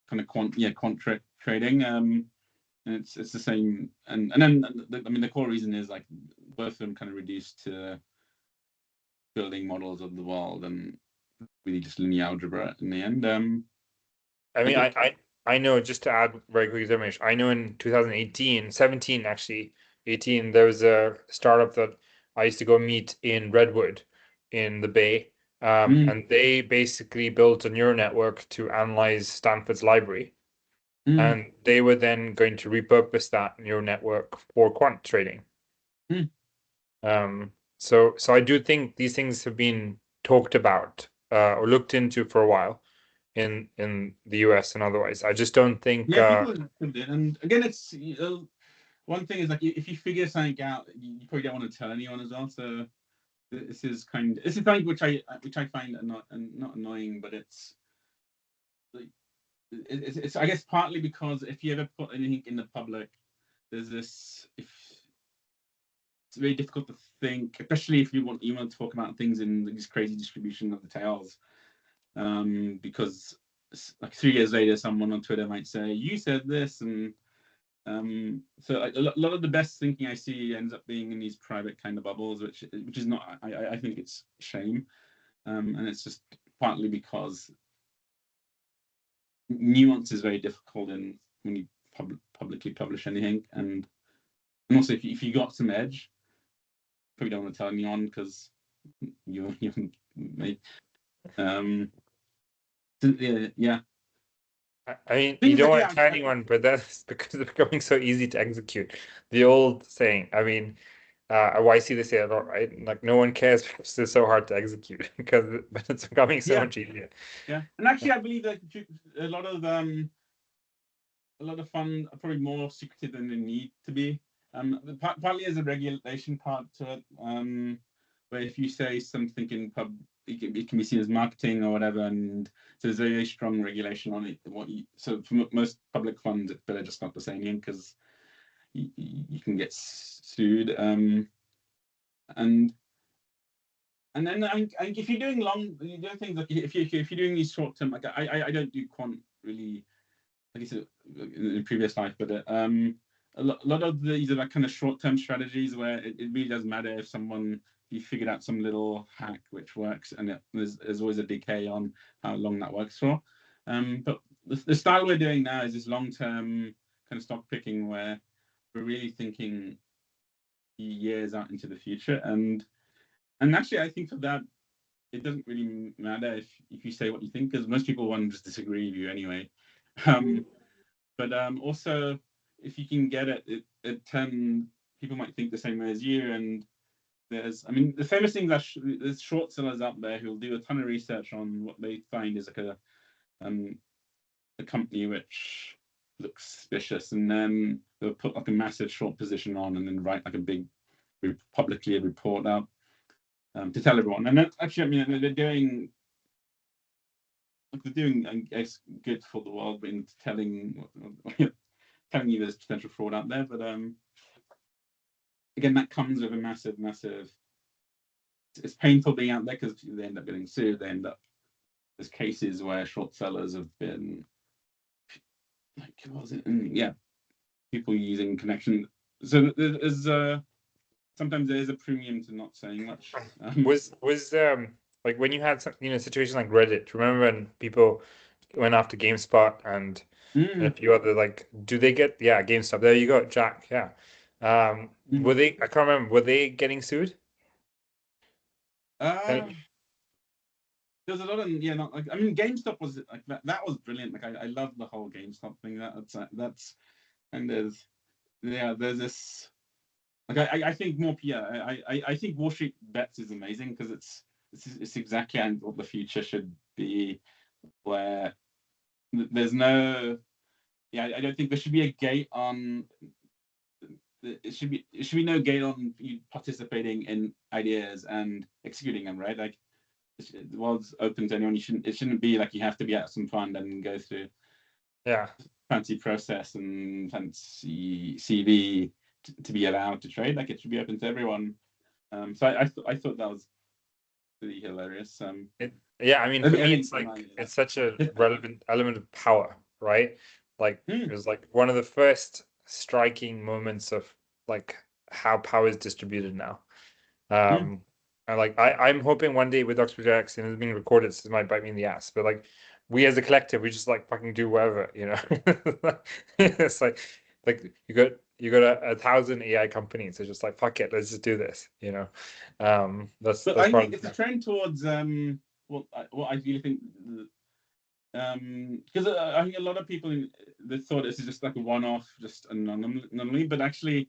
kind of quant trading. And it's the same. And then the core reason is like both of them kind of reduced to building models of the world and really just linear algebra in the end. I mean, I know, just to add very quickly, Dharmesh, I know in 17 actually, 18, there was a startup that I used to go meet in Redwood in the Bay. And they basically built a neural network to analyze Stanford's library. And they were then going to repurpose that neural network for quant trading. So I do think these things have been talked about or looked into for a while in the US and otherwise. I just don't think. People did. And again, it's one thing is like if you figure something out, you probably don't want to tell anyone as well. So this is something which I find not annoying, but it's I guess partly because if you ever put anything in the public, there's this it's very difficult to think, especially if you want to talk about things in this crazy distribution of the tails, because like 3 years later, someone on Twitter might say, "You said this," and so a lot of the best thinking I see ends up being in these private kind of bubbles, which is not. I think it's a shame, and it's just partly because nuance is very difficult when you publicly publish anything, and also if you got some edge, probably don't want to tell anyone because you may. Yeah. I mean, you don't want to tell anyone, but that's because it's becoming so easy to execute. The old saying, I mean, I see this a lot, right? Like no one cares because it's so hard to execute but it's becoming so much easier. Yeah, and actually, I believe that a lot of fun are probably more secretive than they need to be. Partly as a regulation part to it, where if you say something in pub, it can be seen as marketing or whatever, and so there's a very strong regulation on it. So for most public funds, it's better just not to say anything because you can get sued. And then I think if you're doing things like if you're doing these short term, like I don't do quant really, like I said in the previous life, but a lot of these are like kind of short term strategies where it really doesn't matter if you figured out some little hack which works, and there's always a decay on how long that works for. But the style we're doing now is this long term kind of stock picking where we're really thinking years out into the future, and actually I think for that it doesn't really matter if you say what you think, because most people want to just disagree with you anyway. But also if you can get it 10 people might think the same way as you, and the famous thing that there's short sellers out there who'll do a ton of research on what they find is like a a company which looks suspicious, and then they'll put like a massive short position on, and then write like a big publicly a report out to tell everyone. And that's actually, I mean, they're doing I guess, good for the world in telling telling you there's potential fraud out there. But again, that comes with a massive it's painful being out there, because they end up getting sued. There's cases where short sellers have been like, what was it? And yeah, people using connection. So there's sometimes there is a premium to not saying much. Was like when you had some, situation like Reddit, remember when people went after GameSpot and a few other, like, do they get, GameStop, there you go, Jack, were they, I can't remember, were they getting sued? There's a lot of not like, I mean, GameStop was like that was brilliant. Like I love the whole GameStop thing. That's and there's this like I think more I think Wall Street Bets is amazing, because it's exactly what the future should be, where there's no I don't think there should be a gate on it should be no gate on you participating in ideas and executing them, right? Like the world's open to anyone. It shouldn't be like you have to be at some fund and go through fancy process and fancy CV to be allowed to trade. Like it should be open to everyone. So I thought that was pretty hilarious. I mean, for me, it's like it's such a relevant element of power, right? Like it was like one of the first striking moments of like how power is distributed now. And like I'm hoping one day with Oxbridge-AIx, and it's being recorded, so it might bite me in the ass, but like we as a collective, we just like fucking do whatever, It's like you got 1,000 AI companies, so just like fuck it, let's just do this, That's I think it's a trend towards what I really think, because I think a lot of people they thought this is just like a one-off, just anomaly, but actually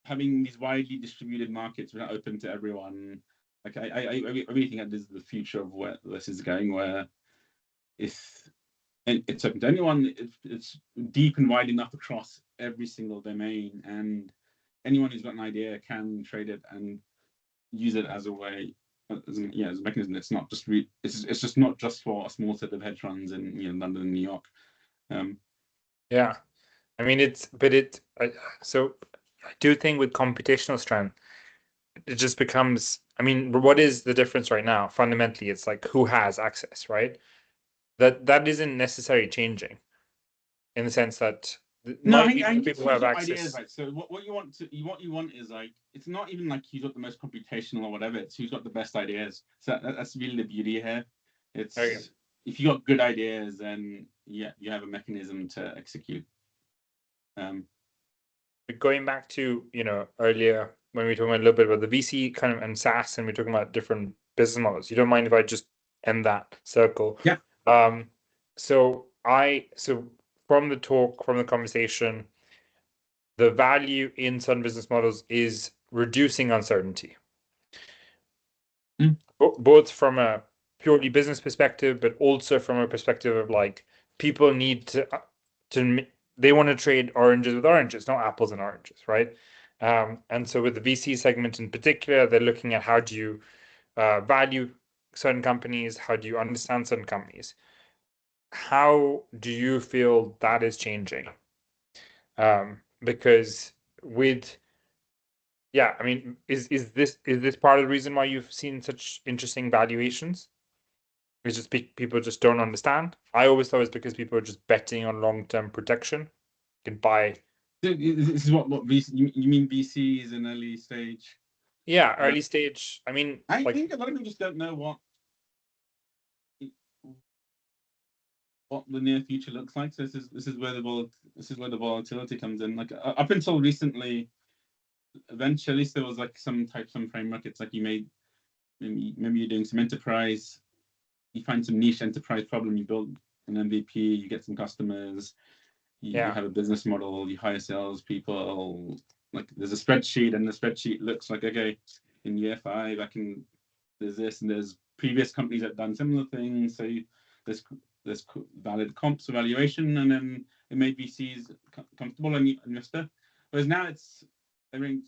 having these widely distributed markets that are open to everyone, like I really think that this is the future of where this is going, where if it's open to anyone, it's deep and wide enough across every single domain, and anyone who's got an idea can trade it and use it as a way, as a mechanism. It's not just it's just not just for a small set of hedge funds in London and New York. I mean, so I do think with computational strength, it just becomes, I mean, what is the difference right now? Fundamentally, it's like who has access, right? That isn't necessarily changing, in the sense that people who have access. Ideas, right? So what you want is like, it's not even like who's got the most computational or whatever. It's who's got the best ideas. So that's really the beauty here. It's if you got good ideas, then you have a mechanism to execute. Going back to earlier when we were talking a little bit about the VC kind of and SaaS, and we're talking about different business models. You don't mind if I just end that circle? Yeah. So from the conversation, the value in certain business models is reducing uncertainty, both from a purely business perspective, but also from a perspective of like people need to they want to trade oranges with oranges, not apples and oranges, right? And so with the VC segment in particular, they're looking at how do you value certain companies, how do you understand certain companies. How do you feel that is changing? Because I mean, is this part of the reason why you've seen such interesting valuations? It's just people just don't understand. I always thought it's because people are just betting on long-term protection. You can buy. This is what VC, you mean VCs in early stage? Yeah, early stage. I mean, I think a lot of people just don't know what the near future looks like. So this is where the volatility comes in. Like up until recently, eventually there was like some framework. It's like maybe you're doing some enterprise, you find some niche enterprise problem, you build an MVP, you get some customers, you have a business model, you hire salespeople. Like there's a spreadsheet, and the spreadsheet looks like, okay, in year 5 there's this, and there's previous companies that have done similar things. So there's there's valid comps evaluation, and then it made VCs comfortable and investor. Whereas now it's everything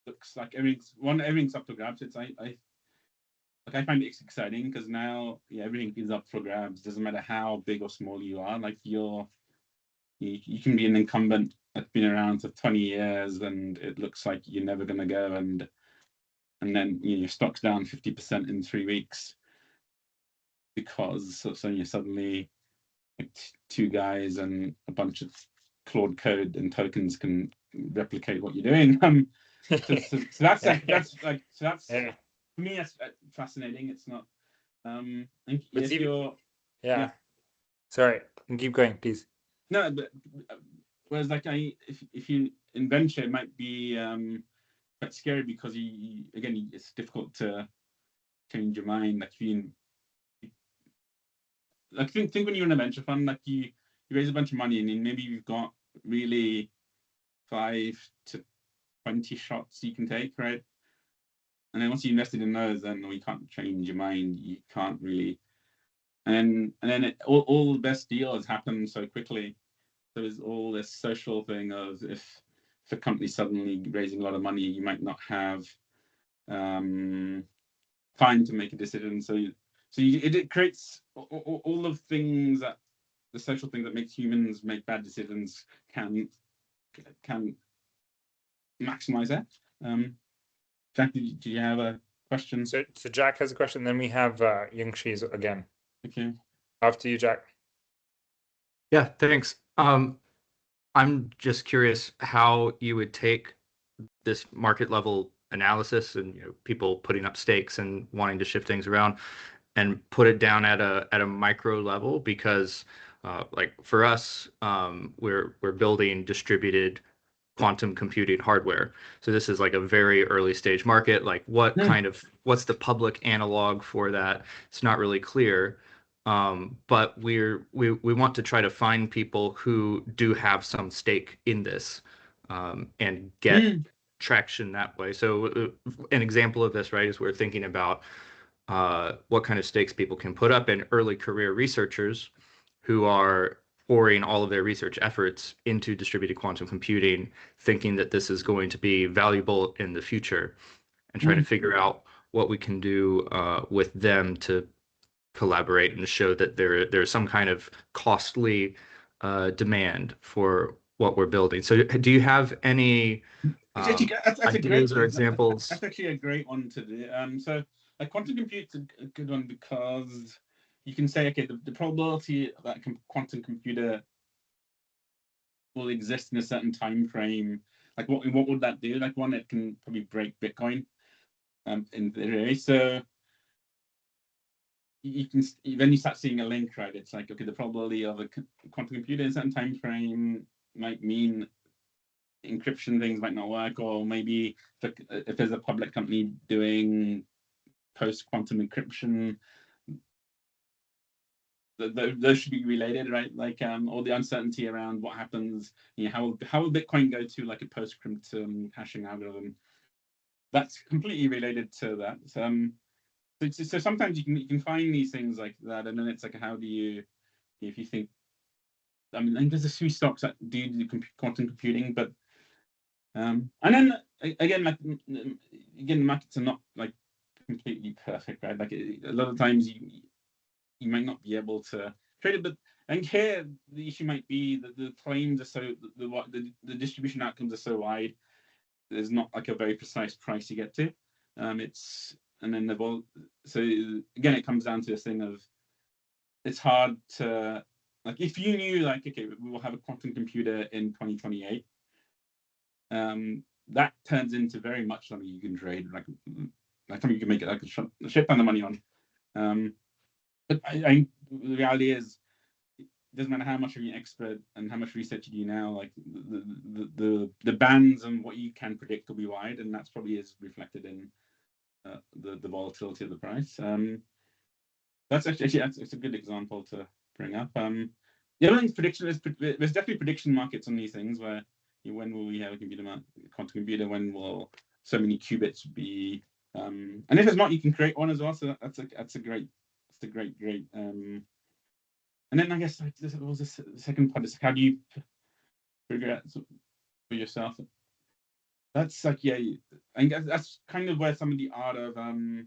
looks like everything's up for grabs. It's I find it exciting because now everything is up for grabs. Doesn't matter how big or small you are. Like you can be an incumbent that's been around for 20 years and it looks like you're never going to go, and then your stock's down 50% in 3 weeks because so suddenly like 2 guys and a bunch of Claude code and tokens can replicate what you're doing. So that's for me, that's fascinating. It's not. If you're, Sorry, and keep going, please. No, but whereas like if you in venture, it might be quite scary because again it's difficult to change your mind. Like think when you're in a venture fund, like you raise a bunch of money and then maybe you've got really 5 to 20 shots you can take, right? And then once you invested in those, then you can't change your mind. You can't really, and then all the best deals happen so quickly. There's all this social thing of if a company's suddenly raising a lot of money, you might not have time to make a decision. So it creates all of things that the social thing that makes humans make bad decisions can maximize that. Jack, do you have a question? So Jack has a question, then we have Yingxi's again. Okay. After you, Jack. Yeah, thanks. I'm just curious how you would take this market level analysis and people putting up stakes and wanting to shift things around and put it down at a micro level, because like for us, we're building distributed quantum computing hardware. So this is like a very early stage market. Like what's the public analog for that? It's not really clear. But we want to try to find people who do have some stake in this and get traction that way. So an example of this, right, is we're thinking about what kind of stakes people can put up, and early career researchers who are pouring all of their research efforts into distributed quantum computing, thinking that this is going to be valuable in the future, and trying to figure out what we can do with them to collaborate and show that there's some kind of costly demand for what we're building. So do you have any ideas or examples? That's actually a great one to do. So like quantum compute's a good one because you can say, okay, the probability that quantum computer will exist in a certain time frame, like what would that do? Like one, it can probably break Bitcoin in theory. So then you start seeing a link, right? It's like, okay, the probability of a quantum computer in a certain time frame might mean encryption things might not work, or maybe if there's a public company doing post-quantum encryption, those should be related, right? Like all the uncertainty around what happens, how will Bitcoin go to like a post-quantum hashing algorithm? That's completely related to that. So sometimes you can find these things like that, and then it's like, how do you, if you think, I mean, there's a few stocks that do quantum computing, but and then again, markets are not like completely perfect, right? Like a lot of times you might not be able to trade it, but and here the issue might be that the claims are so the distribution outcomes are so wide. There's not like a very precise price you get to. And then so again, it comes down to this thing of it's hard to, like, if you knew like, okay, we will have a quantum computer in 2028, that turns into very much something you can trade, like something you can make it like a shit ton of money on. But the reality is, it doesn't matter how much of you're expert and how much research you do now, like the bands and what you can predict will be wide, and that's probably is reflected in the volatility of the price. That's it's a good example to bring up. The other thing's prediction is there's definitely prediction markets on these things where when will we have a quantum computer? When will so many qubits be? And if it's not, you can create one as well. So that's a great And then I guess like this was the second part. Is like, how do you figure out for yourself? That's like, yeah, I guess that's kind of where some of the art of going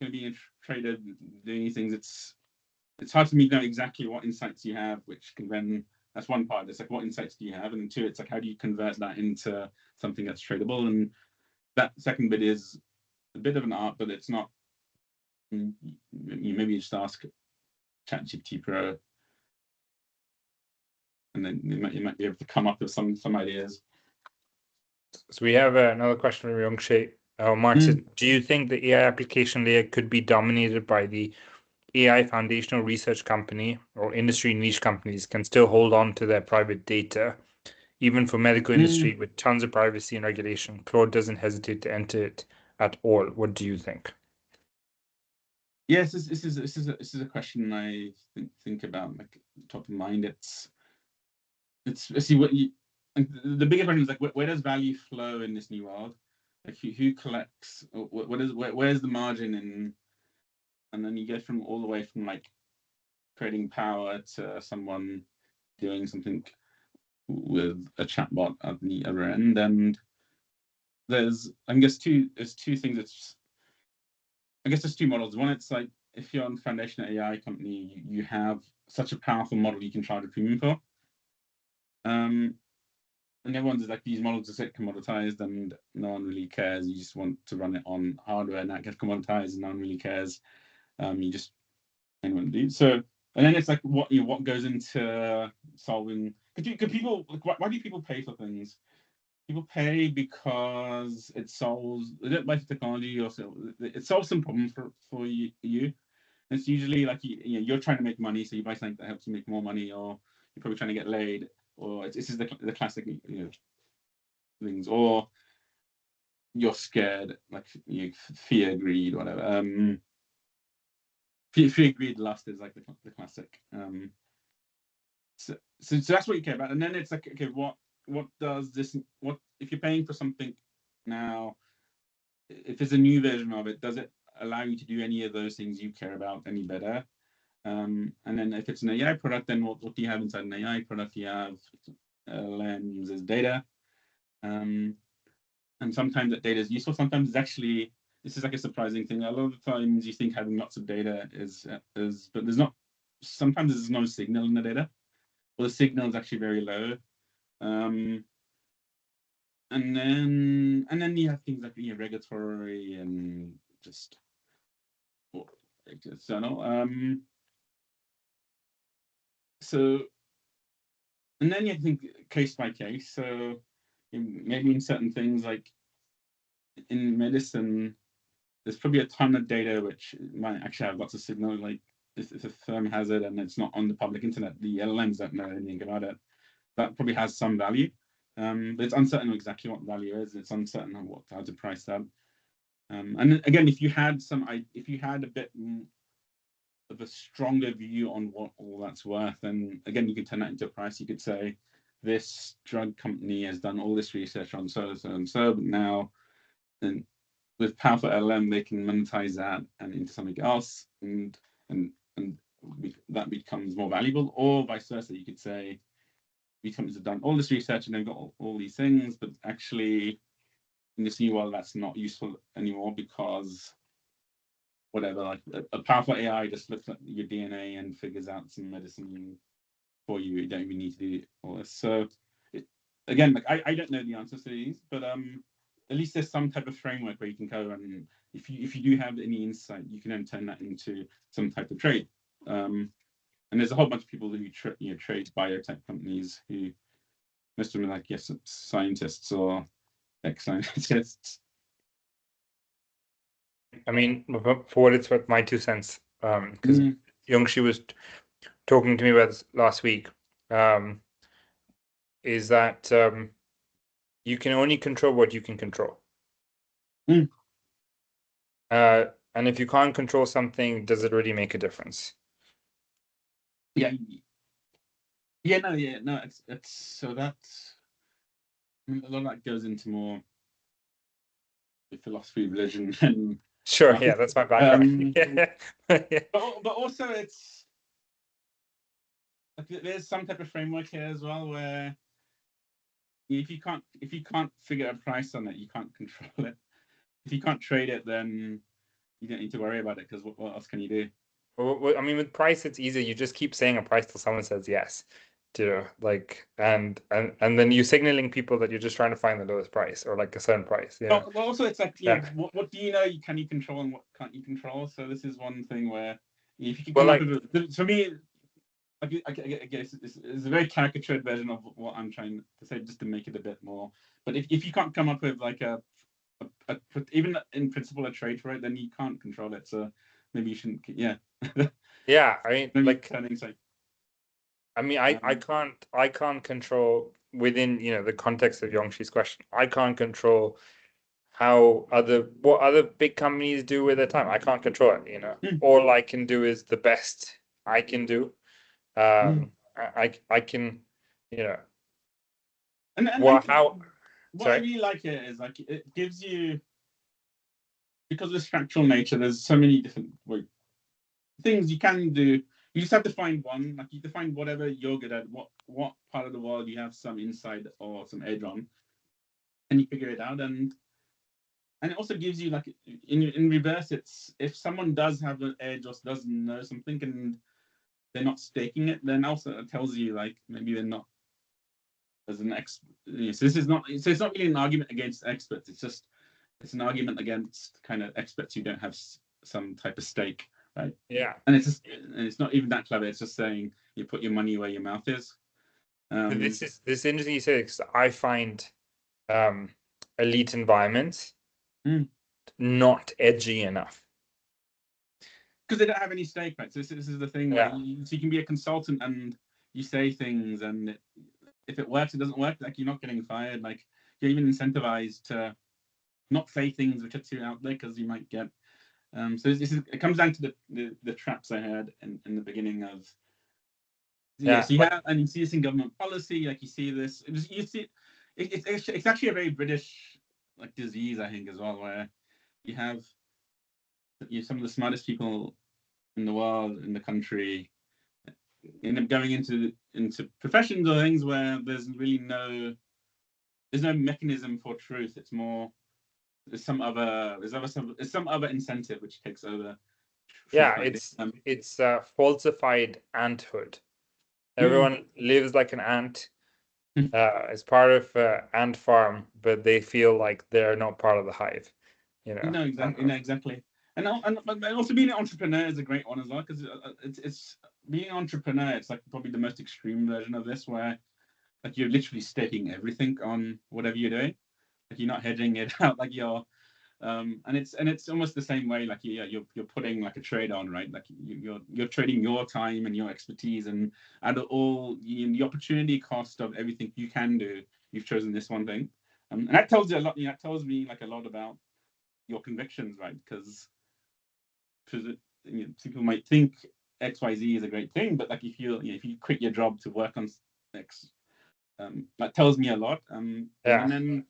to be a trader, doing these things. It's hard for me to know exactly what insights you have, which can then, that's one part. It's like, what insights do you have? And two, it's like, how do you convert that into something that's tradable? And that second bit is a bit of an art, but it's not. You maybe just ask ChatGPT Pro, and then you might be able to come up with some ideas. So we have another question from Yongshe. Martin, do you think the AI application layer could be dominated by the AI foundational research company, or industry niche companies can still hold on to their private data, even for medical industry with tons of privacy and regulation? Claude doesn't hesitate to enter it at all. What do you think? Yes, this is a question I think about, like, top of mind. It's see what you. The bigger question is like, where does value flow in this new world? Like, who collects? Where's the margin in? And then you go from all the way from like creating power to someone doing something with a chatbot at the other end. And there's, I guess, two things. I guess there's two models. One, it's like, if you're on foundational AI company, you have such a powerful model you can charge a premium for. And everyone's is like, these models are get commoditized and no one really cares. You just want to run it on hardware and that gets commoditized and no one really cares. You just anyone do. So, and then it's like, what goes into solving? Could people, like, why do people pay for things? People pay because it solves, they don't buy technology, or it solves some problem for you. And it's usually like, you're trying to make money, so you buy something that helps you make more money, or you're probably trying to get laid, or this is the classic things, or you're scared, like fear, greed, whatever. Fear, greed, lust is like the classic. So that's what you care about. And then it's like, okay, what does this, what if you're paying for something now, if there's a new version of it, does it allow you to do any of those things you care about any better? And then if it's an AI product, then what do you have inside an AI product? You have LLMs as data. And sometimes that data is useful. Sometimes it's actually, this is like a surprising thing. A lot of the times you think having lots of data is but there's not, sometimes there's no signal in the data, or the signal is actually very low. And then you have things like regulatory and just external. So, and then you think case by case. So maybe in certain things, like in medicine, there's probably a ton of data which might actually have lots of signal. Like if a firm has it and it's not on the public internet, the LLMs don't know anything about it. That probably has some value. But it's uncertain exactly what value is. It's uncertain how to price that. And again, if you had a bit of a stronger view on what all that's worth, then again, you could turn that into a price. You could say, this drug company has done all this research on so and so, but now, and with powerful LLM, they can monetize that and into something else, and that becomes more valuable. Or vice versa, you could say, these companies have done all this research and they've got all these things, but actually in this new world, that's not useful anymore, because whatever, like a powerful AI just looks at your DNA and figures out some medicine for you. You don't even need to do all this. So again, like I don't know the answers to these, but at least there's some type of framework where you can go, and if you do have any insight, you can then turn that into some type of trade. And there's a whole bunch of people who trade biotech companies, who most of them are like, yes, scientists or ex-scientists. I mean, for what it's worth, my 2 cents, because Yongshe was talking to me about this last week, is that you can only control what you can control. And if you can't control something, does it really make a difference? No, it's so that's, a lot of that goes into more the philosophy of religion and Sure, yeah, that's my background. Yeah. But also it's like there's some type of framework here as well where if you can't figure a price on it, you can't control it. If you can't trade it, then you don't need to worry about it because what else can you do? Well, I mean, with price, it's easy. You just keep saying a price till someone says yes. Like, and then you're signaling people that you're just trying to find the lowest price or like a certain price. Well, also it's like, Yeah. what do you know? Can you control and what can't you control? So this is one thing where if you can Well, come up with for me, I guess it's a very caricatured version of what I'm trying to say, just to make it a bit more. But if you can't come up with like a even in principle a trade for it, then you can't control it. So maybe you shouldn't. Yeah. Yeah, I mean, Maybe like, turning like, I mean, I can't control within, the context of Yongshi's question. I can't control what other big companies do with their time. I can't control it. All I can do is the best I can do. I can, and well, like, how? what Sorry? I really like it is like it gives you, because of the structural nature, there's so many different things you can do. You just have to find one. Like you have to find whatever you're good at, what part of the world you have some insight or some edge on, and you figure it out. And it also gives you like in reverse, it's if someone does have an edge or doesn't know something and they're not staking it, then also it tells you like maybe they're not as an expert. So this is not. So it's not really an argument against experts. It's an argument against kind of experts who don't have some type of stake, right? Yeah. And it's not even that clever. It's just saying you put your money where your mouth is. This is interesting you say, because I find elite environments not edgy enough. Because they don't have any stake, right? So this is the thing where so you can be a consultant and you say things, and if it works, it doesn't work. Like you're not getting fired. Like you're even incentivized to not say things which are too out there because you might get. So it comes down to the traps I had in the beginning of. So you have, and you see this in government policy. Like you see this, you see it's actually a very British like disease, I think, as well, where you have some of the smartest people in the world, in the country, end up going into professions or things where there's no mechanism for truth. It's more there's some other incentive which takes over. Yeah, it's falsified anthood. Everyone lives like an ant as part of ant farm, but they feel like they're not part of the hive. Exactly. And also being an entrepreneur is a great one as well, because it's being an entrepreneur. It's like probably the most extreme version of this, where like you're literally staking everything on whatever you're doing. Like you're not hedging it out. Like you're, and it's almost the same way. Like you're putting like a trade on, right? Like you're trading your time and your expertise, and all the opportunity cost of everything you can do. You've chosen this one thing, and that tells you a lot. That tells me like a lot about your convictions, right? Because people might think XYZ is a great thing, but like if you quit your job to work on X, that tells me a lot. And then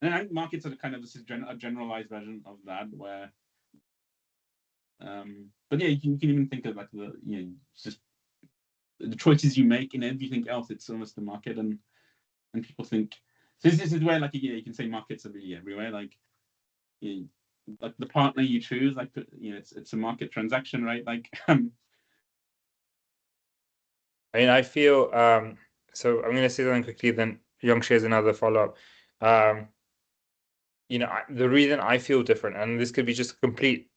I think markets are kind of a generalized version of that, where but yeah, you can even think of like just the choices you make in everything else. It's almost the market, and people think so. This is where like you can say markets are really everywhere. Like like the partner you choose, like it's a market transaction, right? Like I mean, I feel so I'm going to say something quickly, then Yongshi has another follow-up. The reason I feel different, and this could be just a complete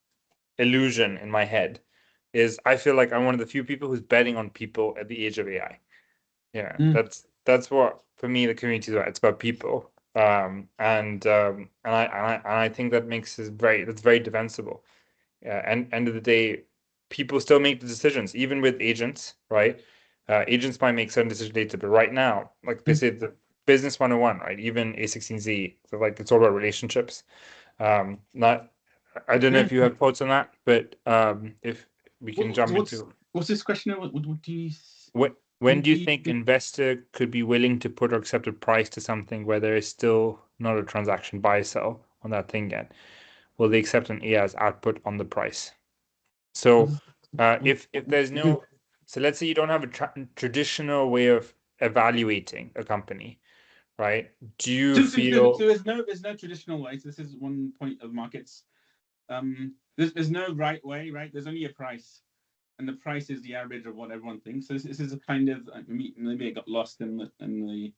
illusion in my head, is I feel like I'm one of the few people who's betting on people at the age of AI. That's what, for me, the community is about. It's about people. And I think that makes it that's very defensible. And end of the day, people still make the decisions, even with agents, right? Agents might make certain decisions later, but right now, like they say, the business 101, right? Even A16Z, so like it's all about relationships. I don't know if you have thoughts on that, but if we can jump into. What's this question? What do you? When do you think investor could be willing to put or accept a price to something where there is still not a transaction buy sell on that thing yet? will they accept an AI as output on the price? So if there's no, so let's say you don't have a traditional way of evaluating a company, right? Do you feel so there's no traditional way. So this is one point of markets. There's no right way, right? There's only a price, and the price is the average of what everyone thinks. So this is a kind of, maybe it got lost in the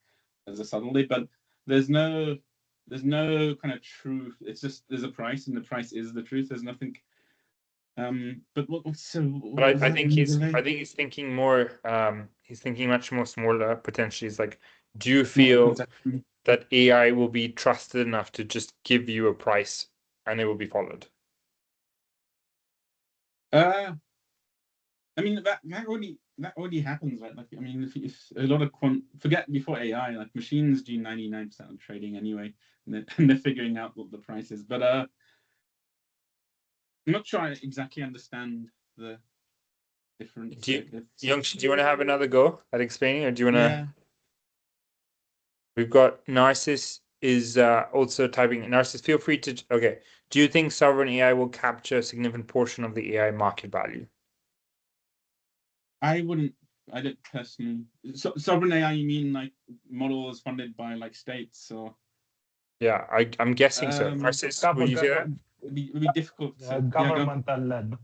as a subtlety, but there's no kind of truth. It's just there's a price, and the price is the truth. There's nothing. But I think he's thinking more. He's thinking much more smaller potentially. It's like, do you feel that AI will be trusted enough to just give you a price and it will be followed? I mean that already happens, right? Like, I mean, if a lot of forget before AI, like machines do 99% of trading anyway, and they're figuring out what the price is. But I'm not sure I exactly understand the difference. Youngshi, do you want to have another go at explaining, or do you want to? Yeah. We've got Narcissus is also typing. Narcissus, feel free to. Okay. Do you think sovereign AI will capture a significant portion of the AI market value? I don't personally. Sovereign AI, you mean like models funded by like states, or? Yeah, I'm guessing so. Narcissus, would you say that? It'd be difficult. Governmental led.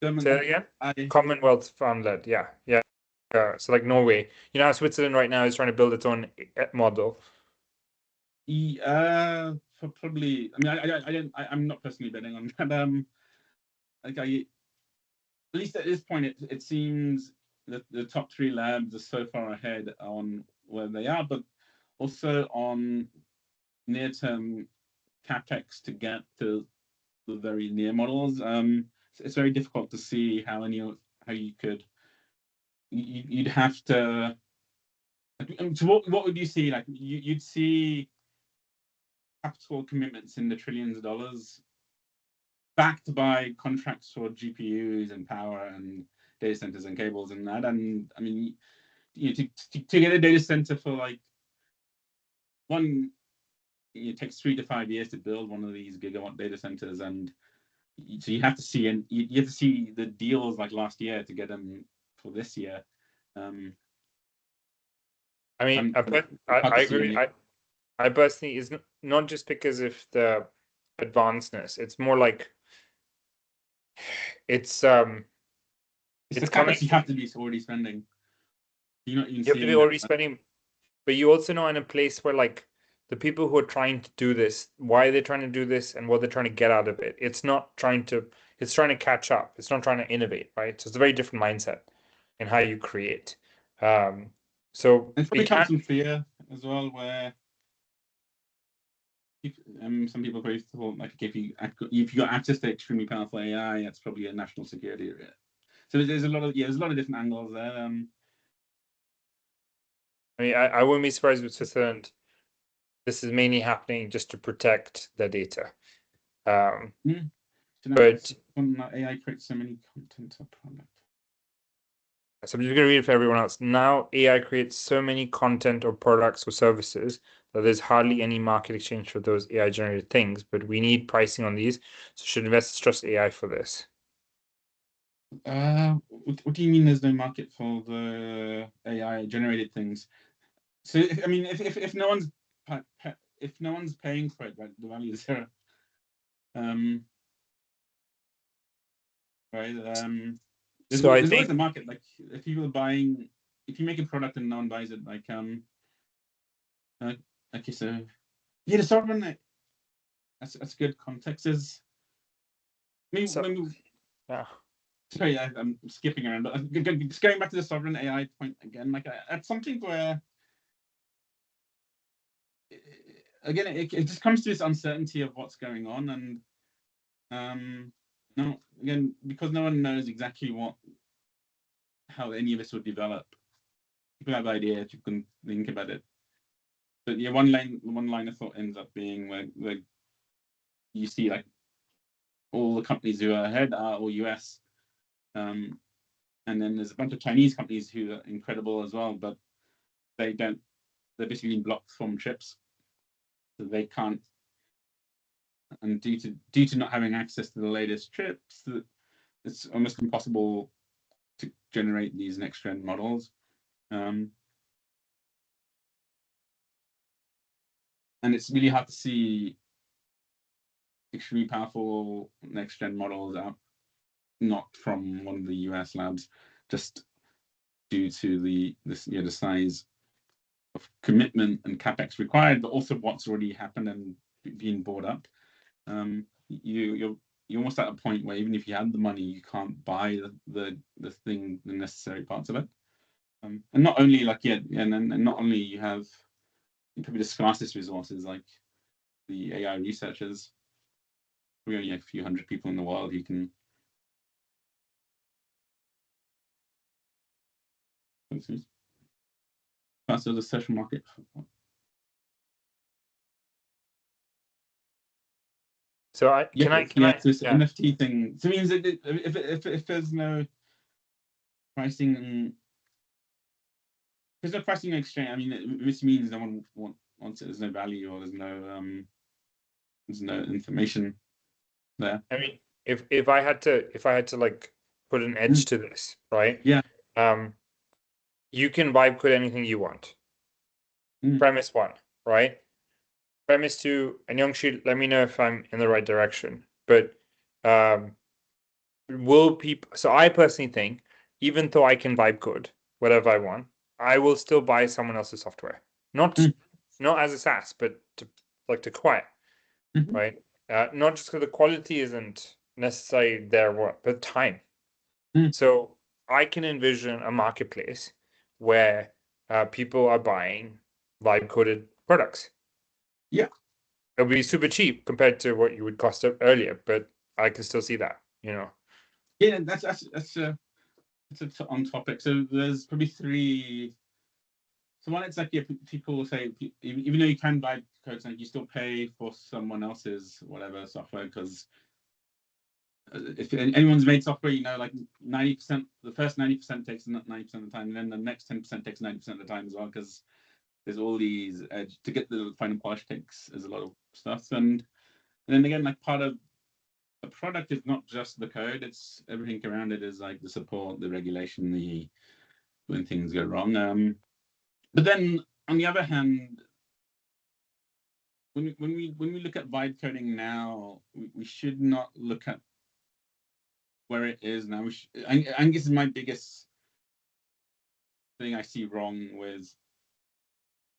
Say that again? Commonwealth fund led. Yeah. So like Norway, you know how Switzerland right now is trying to build its own model. Probably. I mean, I'm not personally betting on that. Like at least at this point, it seems that the top 3 labs are so far ahead on where they are, but also on near-term capex to get to the very near models. It's very difficult to see how you could. You'd have to. So what would you see? Like you'd see capital commitments in the trillions of dollars, backed by contracts for GPUs and power and data centers and cables and that. And I mean, to get a data center for like one, it takes 3 to 5 years to build one of these gigawatt data centers, and so you have to see, and you have to see the deals like last year to get them for this year. I mean, I agree. I personally is not just because of the advancedness. It's more like it's the coming. You have to be already spending. You're not even. You have to be already spending, but you also know in a place where like the people who are trying to do this, why they're trying to do this, and what they're trying to get out of it. It's trying to catch up. It's not trying to innovate, right? So it's a very different mindset in how you create. So it probably comes from fear as well, where some people probably thought like if you got access to extremely powerful AI, that's probably a national security area. So there's a lot of different angles there. I mean, I wouldn't be surprised with Switzerland. This is mainly happening just to protect their data. But AI creates so many content or product. So I'm just going to read it for everyone else. Now AI creates so many content or products or services that there's hardly any market exchange for those AI generated things, but we need pricing on these. So should investors trust AI for this? What do you mean there's no market for the AI generated things? So if no one's paying for it, right, the value is zero. Right. There's always the market. Like if people are buying, if you make a product and no one buys it, like okay, so yeah, the sovereign. That's good context. Is yeah. Sorry, I'm skipping around, but just going back to the sovereign AI point again. Like at something where again it just comes to this uncertainty of what's going on, and no, again, because no one knows exactly how any of this would develop. People have ideas, you can think about it. But yeah, one line of thought ends up being where you see like all the companies who are ahead are all US. And then there's a bunch of Chinese companies who are incredible as well, but they're basically blocked from chips. So they can't and due to not having access to the latest chips, it's almost impossible to generate these next gen models. And it's really hard to see extremely powerful next gen models out, not from one of the US labs, just due to the size of commitment and capex required, but also what's already happened and being bought up. You're almost at a point where even if you had the money, you can't buy the necessary parts of it. And not only and not only you have probably the scarcest resources like the AI researchers. We only have a few hundred people in the world who can. So the social market. So this NFT thing. So it means that if there's no pricing, there's no pricing exchange. I mean, this means no one wants it. There's no value, or there's no information there. I mean, if I had to like put an edge to this, right? Yeah. You can vibe code anything you want. Premise one, right? Premise two, and Youngshi, let me know if I'm in the right direction. But will people? So I personally think, even though I can vibe code whatever I want, I will still buy someone else's software. Not as a SaaS, but to acquire, right? Not just because the quality isn't necessarily there, but time. So I can envision a marketplace where people are buying vibe coded products. Yeah, it'll be super cheap compared to what you would cost up earlier, but I can still see that, Yeah, that's on topic. So there's probably three. So one, it's like people say even though you can buy codes, like you still pay for someone else's whatever software, because if anyone's made software, like 90%, the first 90% takes 90% of the time, and then the next 10% takes 90% of the time as well, because there's all these to get the final polish is a lot of stuff. And then again, like part of the product is not just the code, it's everything around it, is like the support, the regulation, when things go wrong. But then on the other hand, when we look at vibe coding now, we should not look at where it is now. I think this is my biggest thing I see wrong with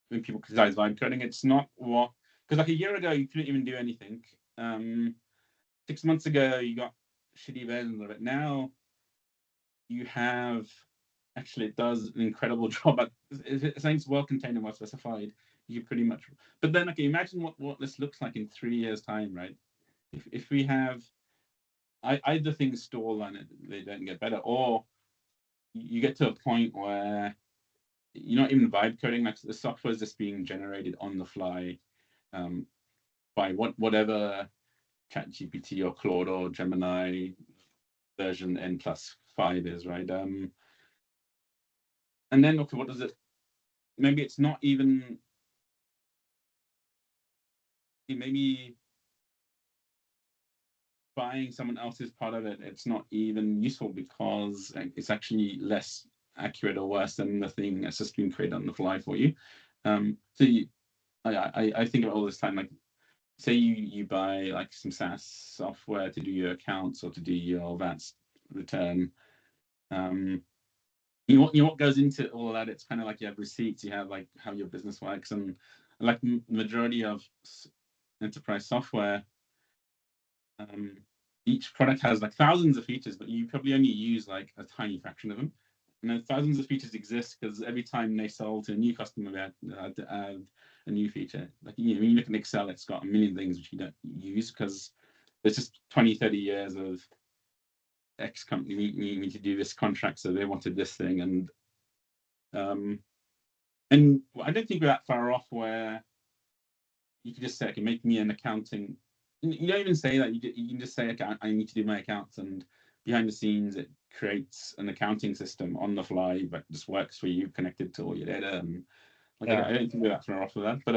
when people criticize vibe coding. It's not because like a year ago you couldn't even do anything. 6 months ago you got shitty versions of it. Now you have, actually it does an incredible job at, if something's well contained and well specified, you pretty much. But then okay, imagine what this looks like in 3 years time, right? If we have either things stall and they don't get better, or you get to a point where you're not even vibe coding, like the software is just being generated on the fly by whatever ChatGPT or Claude or Gemini version N+5 is, right? And then okay, what does it? Maybe it's not even. Maybe buying someone else's part of it, it's not even useful because it's actually less accurate or worse than the thing that's just been created on the fly for you. So I think about all this time, like say you buy like some SaaS software to do your accounts or to do your VAT return. What goes into all of that? It's kind of like you have receipts, you have like how your business works, and like majority of enterprise software, each product has like thousands of features, but you probably only use like a tiny fraction of them. And then thousands of features exist because every time they sell to a new customer, they had to add a new feature. Like when you look at Excel, it's got a million things which you don't use because there's just 20, 30 years of X company need to do this contract, so they wanted this thing, and I don't think we're that far off where you could just say, okay, make me an accounting. You don't even say that. You can just say, okay, I need to do my accounts, and behind the scenes, it creates an accounting system on the fly, but just works for you, connected to all your data. And I don't think we're that far off of that. But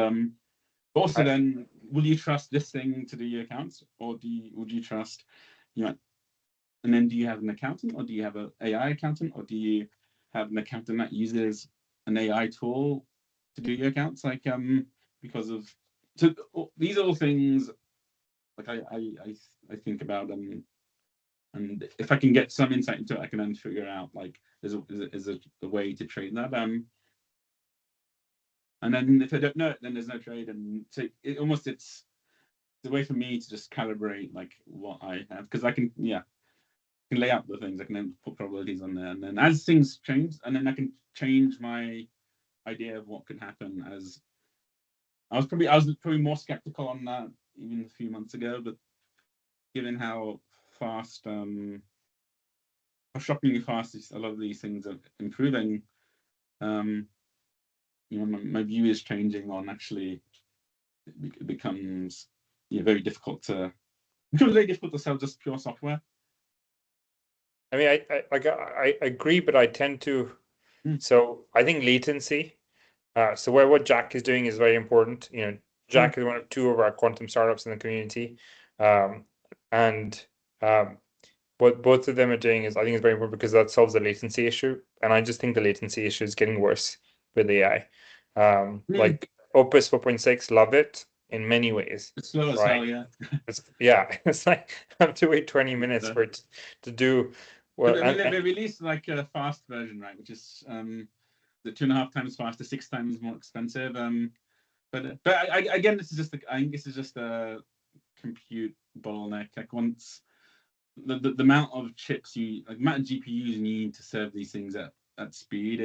also then will you trust this thing to do your accounts, or would you trust, and then do you have an accountant, or do you have an AI accountant, or do you have an accountant that uses an AI tool to do your accounts? Like, because of, so these are all things like I think about, and if I can get some insight into it, I can then figure out like there's a way to trade that. And then if I don't know it, then there's no trade. And so it's a way for me to just calibrate like what I have, because I can lay out the things, I can then put probabilities on there, and then as things change, and then I can change my idea of what could happen. As I was probably more skeptical on that even a few months ago, but given how fast, how shockingly fast a lot of these things are improving, my view is changing on actually. It becomes very difficult to sell just pure software. I mean, I agree, but I tend to. So I think latency. So what Jack is doing is very important. Jack is one of two of our quantum startups in the community, and what both of them are doing is, I think, is very important because that solves the latency issue. And I just think the latency issue is getting worse with AI. Like Opus 4.6, love it in many ways. It's slow as hell, yeah. It's like I have to wait 20 minutes for it to do. Well, they released like a fast version, right? Which is the 2.5 times faster, 6 times more expensive. But again, I think this is just a compute bottleneck. Like once the amount of chips amount of GPUs you need to serve these things at speed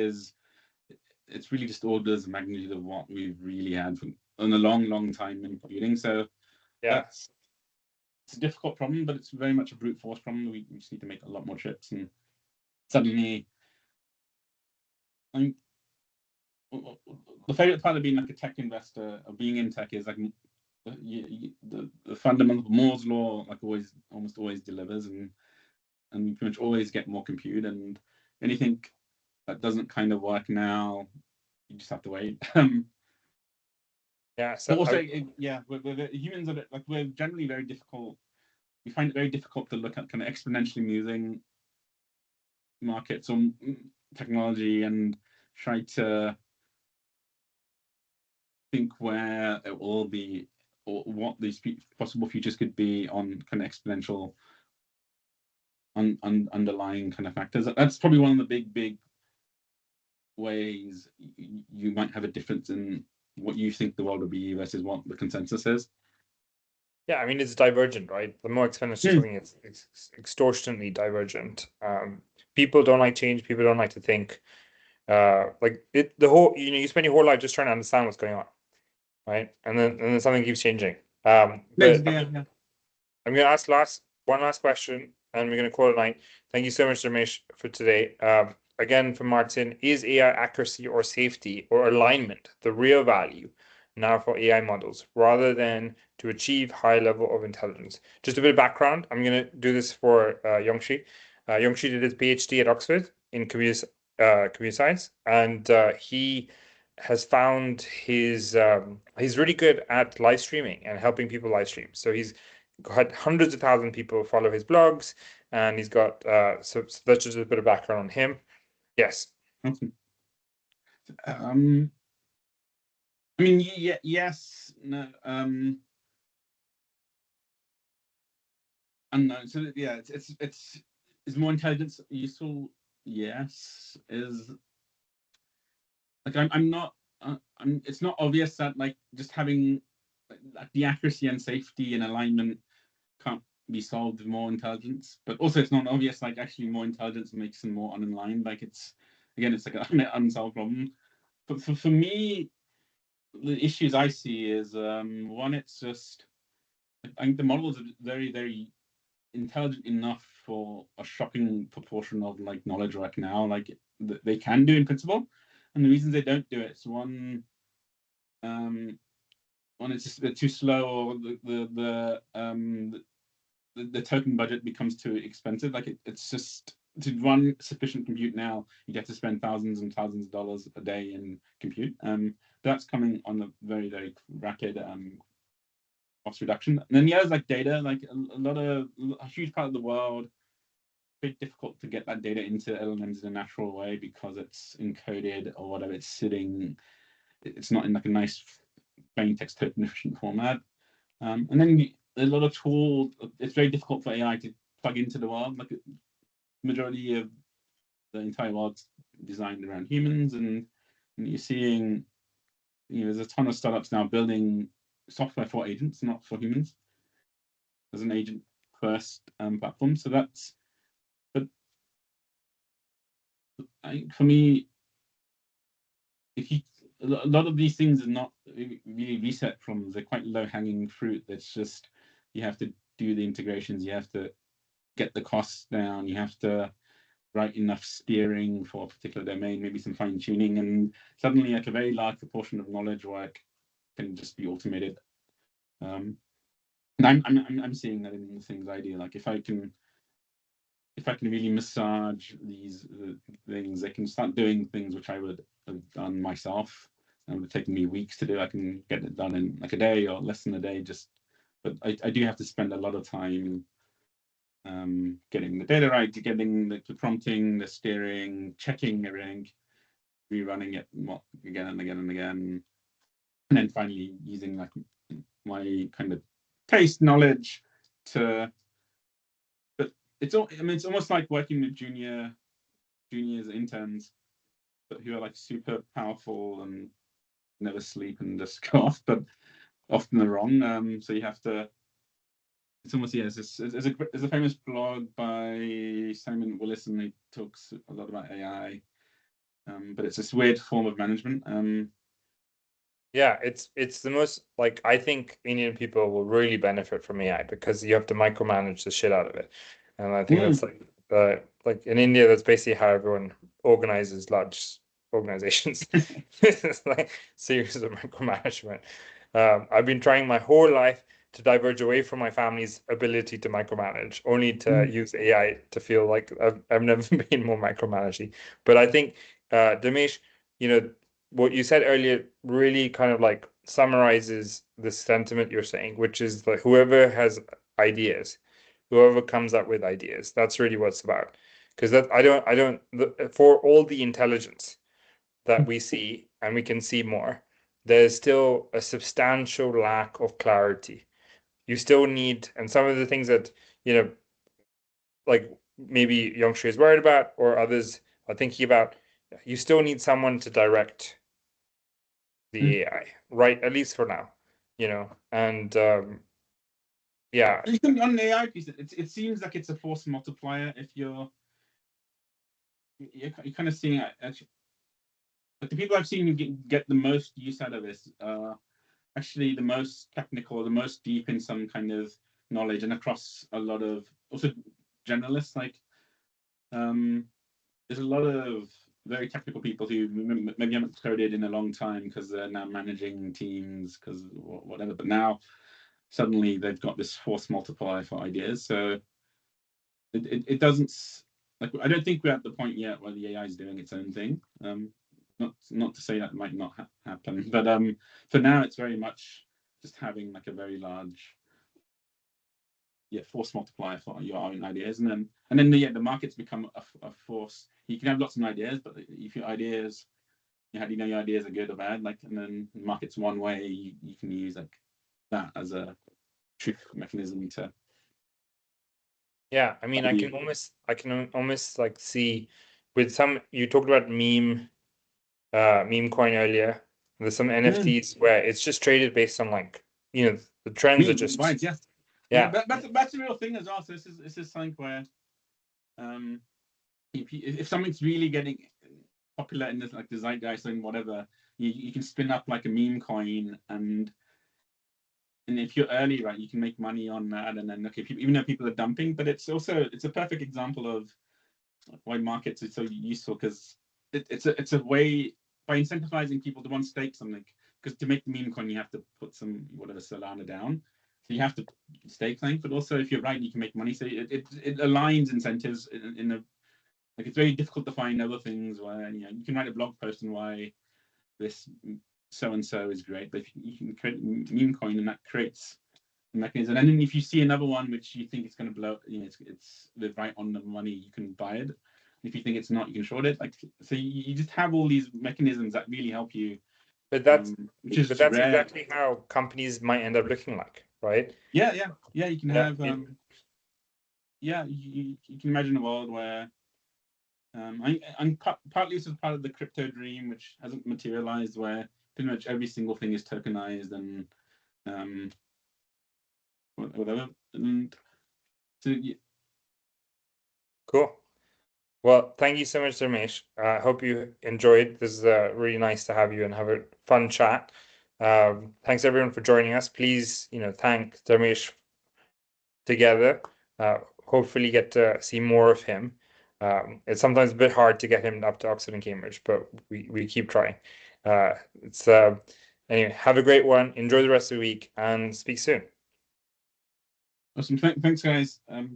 it's really just orders of magnitude of what we've really had in a long time in computing. So it's a difficult problem, but it's very much a brute force problem. We just need to make a lot more chips, and suddenly, the favorite part of being like a tech investor, of being in tech, is like the fundamental Moore's law, like almost always delivers, and you pretty much always get more compute. And anything that doesn't kind of work now, you just have to wait. So also, humans are like, we're generally very difficult. We find it very difficult to look at kind of exponentially moving markets or technology and try to think where it will be or what these possible futures could be on kind of exponential underlying kind of factors. That's probably one of the big ways you might have a difference in what you think the world will be versus what the consensus is. Yeah, I mean, it's divergent, right? The more exponential something is, it's extortionately divergent. People don't like change. People don't like to think. The whole, you spend your whole life just trying to understand what's going on, right? And then something keeps changing. I'm going to ask one last question, and we're going to call it a night. Thank you so much, Dharmesh, for today. Again, from Martin, is AI accuracy or safety or alignment the real value now for AI models, rather than to achieve high level of intelligence? Just a bit of background. I'm going to do this for Yongshi. Yongshi did his PhD at Oxford in computer science, and he has found he's really good at live streaming and helping people live stream. So he's had hundreds of thousands of people follow his blogs, and he's got so that's just a bit of background on him. Yes. I mean, yes, no, unknown. So yeah, it's is more intelligence useful? Yes. Is like I'm not. It's not obvious that like just having the accuracy and safety and alignment can't be solved with more intelligence, but also it's not obvious like actually more intelligence makes them more unaligned. Like it's like an unsolved problem. But for me, the issues I see is one, it's just I think the models are very, very intelligent enough for a shocking proportion of like knowledge work now. Like they can do in principle, and the reasons they don't do it is one, it's just they're too slow, or the token budget becomes too expensive. Like it's just to run sufficient compute now, you have to spend thousands and thousands of dollars a day in compute. That's coming on a very, very rapid cost reduction. And then the others like data, like a huge part of the world, very difficult to get that data into LLMs in a natural way because it's encoded or whatever. It's sitting, it's not in like a nice plain text token efficient format. And then a lot of tools. It's very difficult for AI to plug into the world. Like the majority of the entire world's designed around humans, and you're seeing, there's a ton of startups now building software for agents, not for humans, as an agent first platform. So that's, but for me, a lot of these things are not really reset problems. They're quite low hanging fruit. That's just, you have to do the integrations, you have to get the costs down, you have to write enough steering for a particular domain, maybe some fine tuning, and suddenly like a very large proportion of knowledge work can just be automated. And I'm seeing that in the things I do. Like if I can really massage these things, they can start doing things which I would have done myself, and it would take me weeks to do. I can get it done in like a day or less than a day. But I do have to spend a lot of time getting the data right, getting the prompting, the steering, checking everything, rerunning it again and again and again, and then finally using like my kind of taste knowledge to. But it's almost like working with juniors, interns, but who are like super powerful and never sleep and just go off, but often they're wrong. So you have to. It's almost, yeah, there's a famous blog by Simon Willis, and he talks a lot about AI, but it's this weird form of management. Yeah, it's the most, like, I think Indian people will really benefit from AI because you have to micromanage the shit out of it. And I think that's like in India, that's basically how everyone organizes large organizations. It's like series of micromanagement. I've been trying my whole life to diverge away from my family's ability to micromanage, only to use AI to feel like I've never been more micromanaging. But I think, Dharmesh, what you said earlier really kind of like summarizes the sentiment you're saying, which is that whoever has ideas, whoever comes up with ideas, that's really what it's about. Because for all the intelligence that we see, and we can see more, there's still a substantial lack of clarity. You still need, and some of the things that, like maybe Youngshu is worried about or others are thinking about, you still need someone to direct the AI, right? At least for now, and yeah. I think on the AI piece, it seems like it's a force multiplier. If you're kind of seeing actually, but the people I've seen get the most use out of this actually the most technical, the most deep in some kind of knowledge, and across a lot of also generalists. Like there's a lot of very technical people who maybe haven't coded in a long time because they're now managing teams because whatever, but now suddenly they've got this force multiplier for ideas. So it doesn't, like, I don't think we're at the point yet where the AI is doing its own thing. Not to say that might not happen, but for now it's very much just having like a very large force multiplier for your own ideas, and then the markets become a force. You can have lots of ideas, but if your ideas, how do you know your ideas are good or bad? Like, and then the market's one way, you can use like that as a truth mechanism to. Yeah, I mean, I can almost like see with some, you talked about meme coin earlier. There's some NFTs where it's just traded based on like, the trends are just vibes, yes. Yeah. That's a real thing as well. So this is something where if something's really getting popular in this, like the zeitgeist and whatever, you can spin up like a meme coin, and if you're early, right, you can make money on that. And then even though people are dumping, but it's a perfect example of why markets are so useful, because it's a way, by incentivizing people to want to stake something, because to make the meme coin you have to put some whatever Solana down, so you have to stake things, but also if you're right you can make money. So it aligns incentives in a, like, it's very difficult to find other things where you can write a blog post on why this so and so is great, but if you can create a meme coin, and that creates mechanism. And then if you see another one which you think is going to blow, it's right on the money, you can buy it. If you think it's not, you can short it. Like, so you just have all these mechanisms that really help you. But that's which is that's rare. exactly how companies might end up looking like, right? Yeah. You can have you can imagine a world where I'm partly this is part of the crypto dream, which hasn't materialized, where pretty much every single thing is tokenized and whatever. And so Cool. Well, thank you so much, Dharmesh. I hope you enjoyed. This is really nice to have you and have a fun chat. Thanks everyone for joining us. Please, thank Dharmesh together. Hopefully get to see more of him. It's sometimes a bit hard to get him up to Oxford and Cambridge, but we keep trying. Anyway, have a great one. Enjoy the rest of the week and speak soon. Awesome. Thanks, guys. I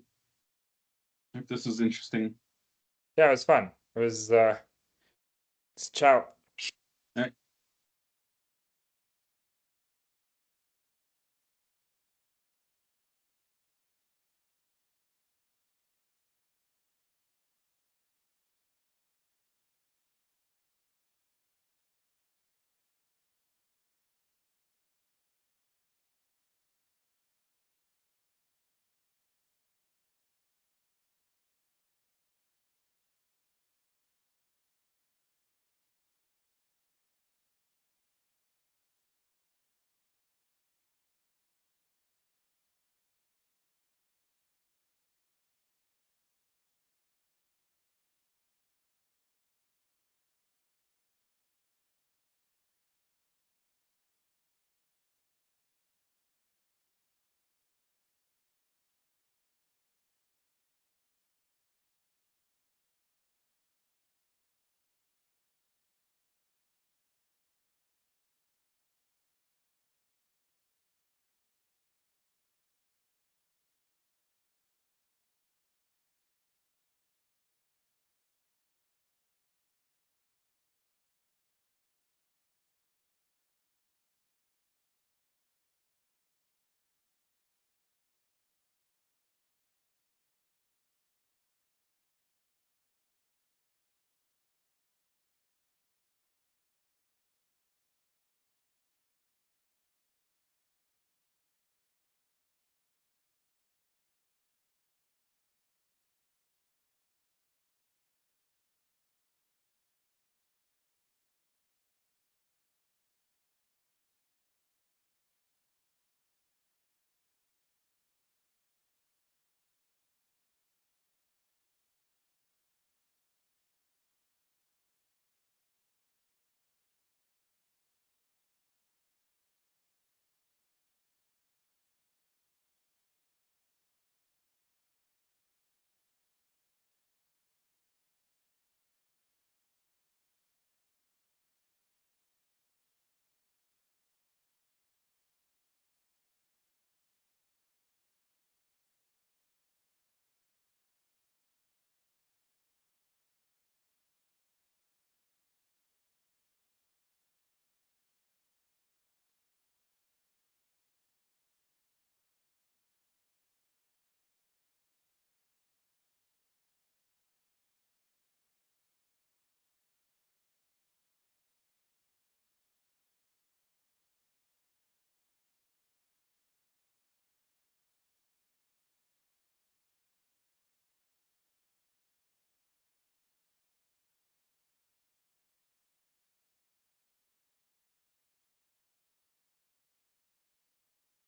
hope this was interesting. Yeah, it was fun. It was ciao.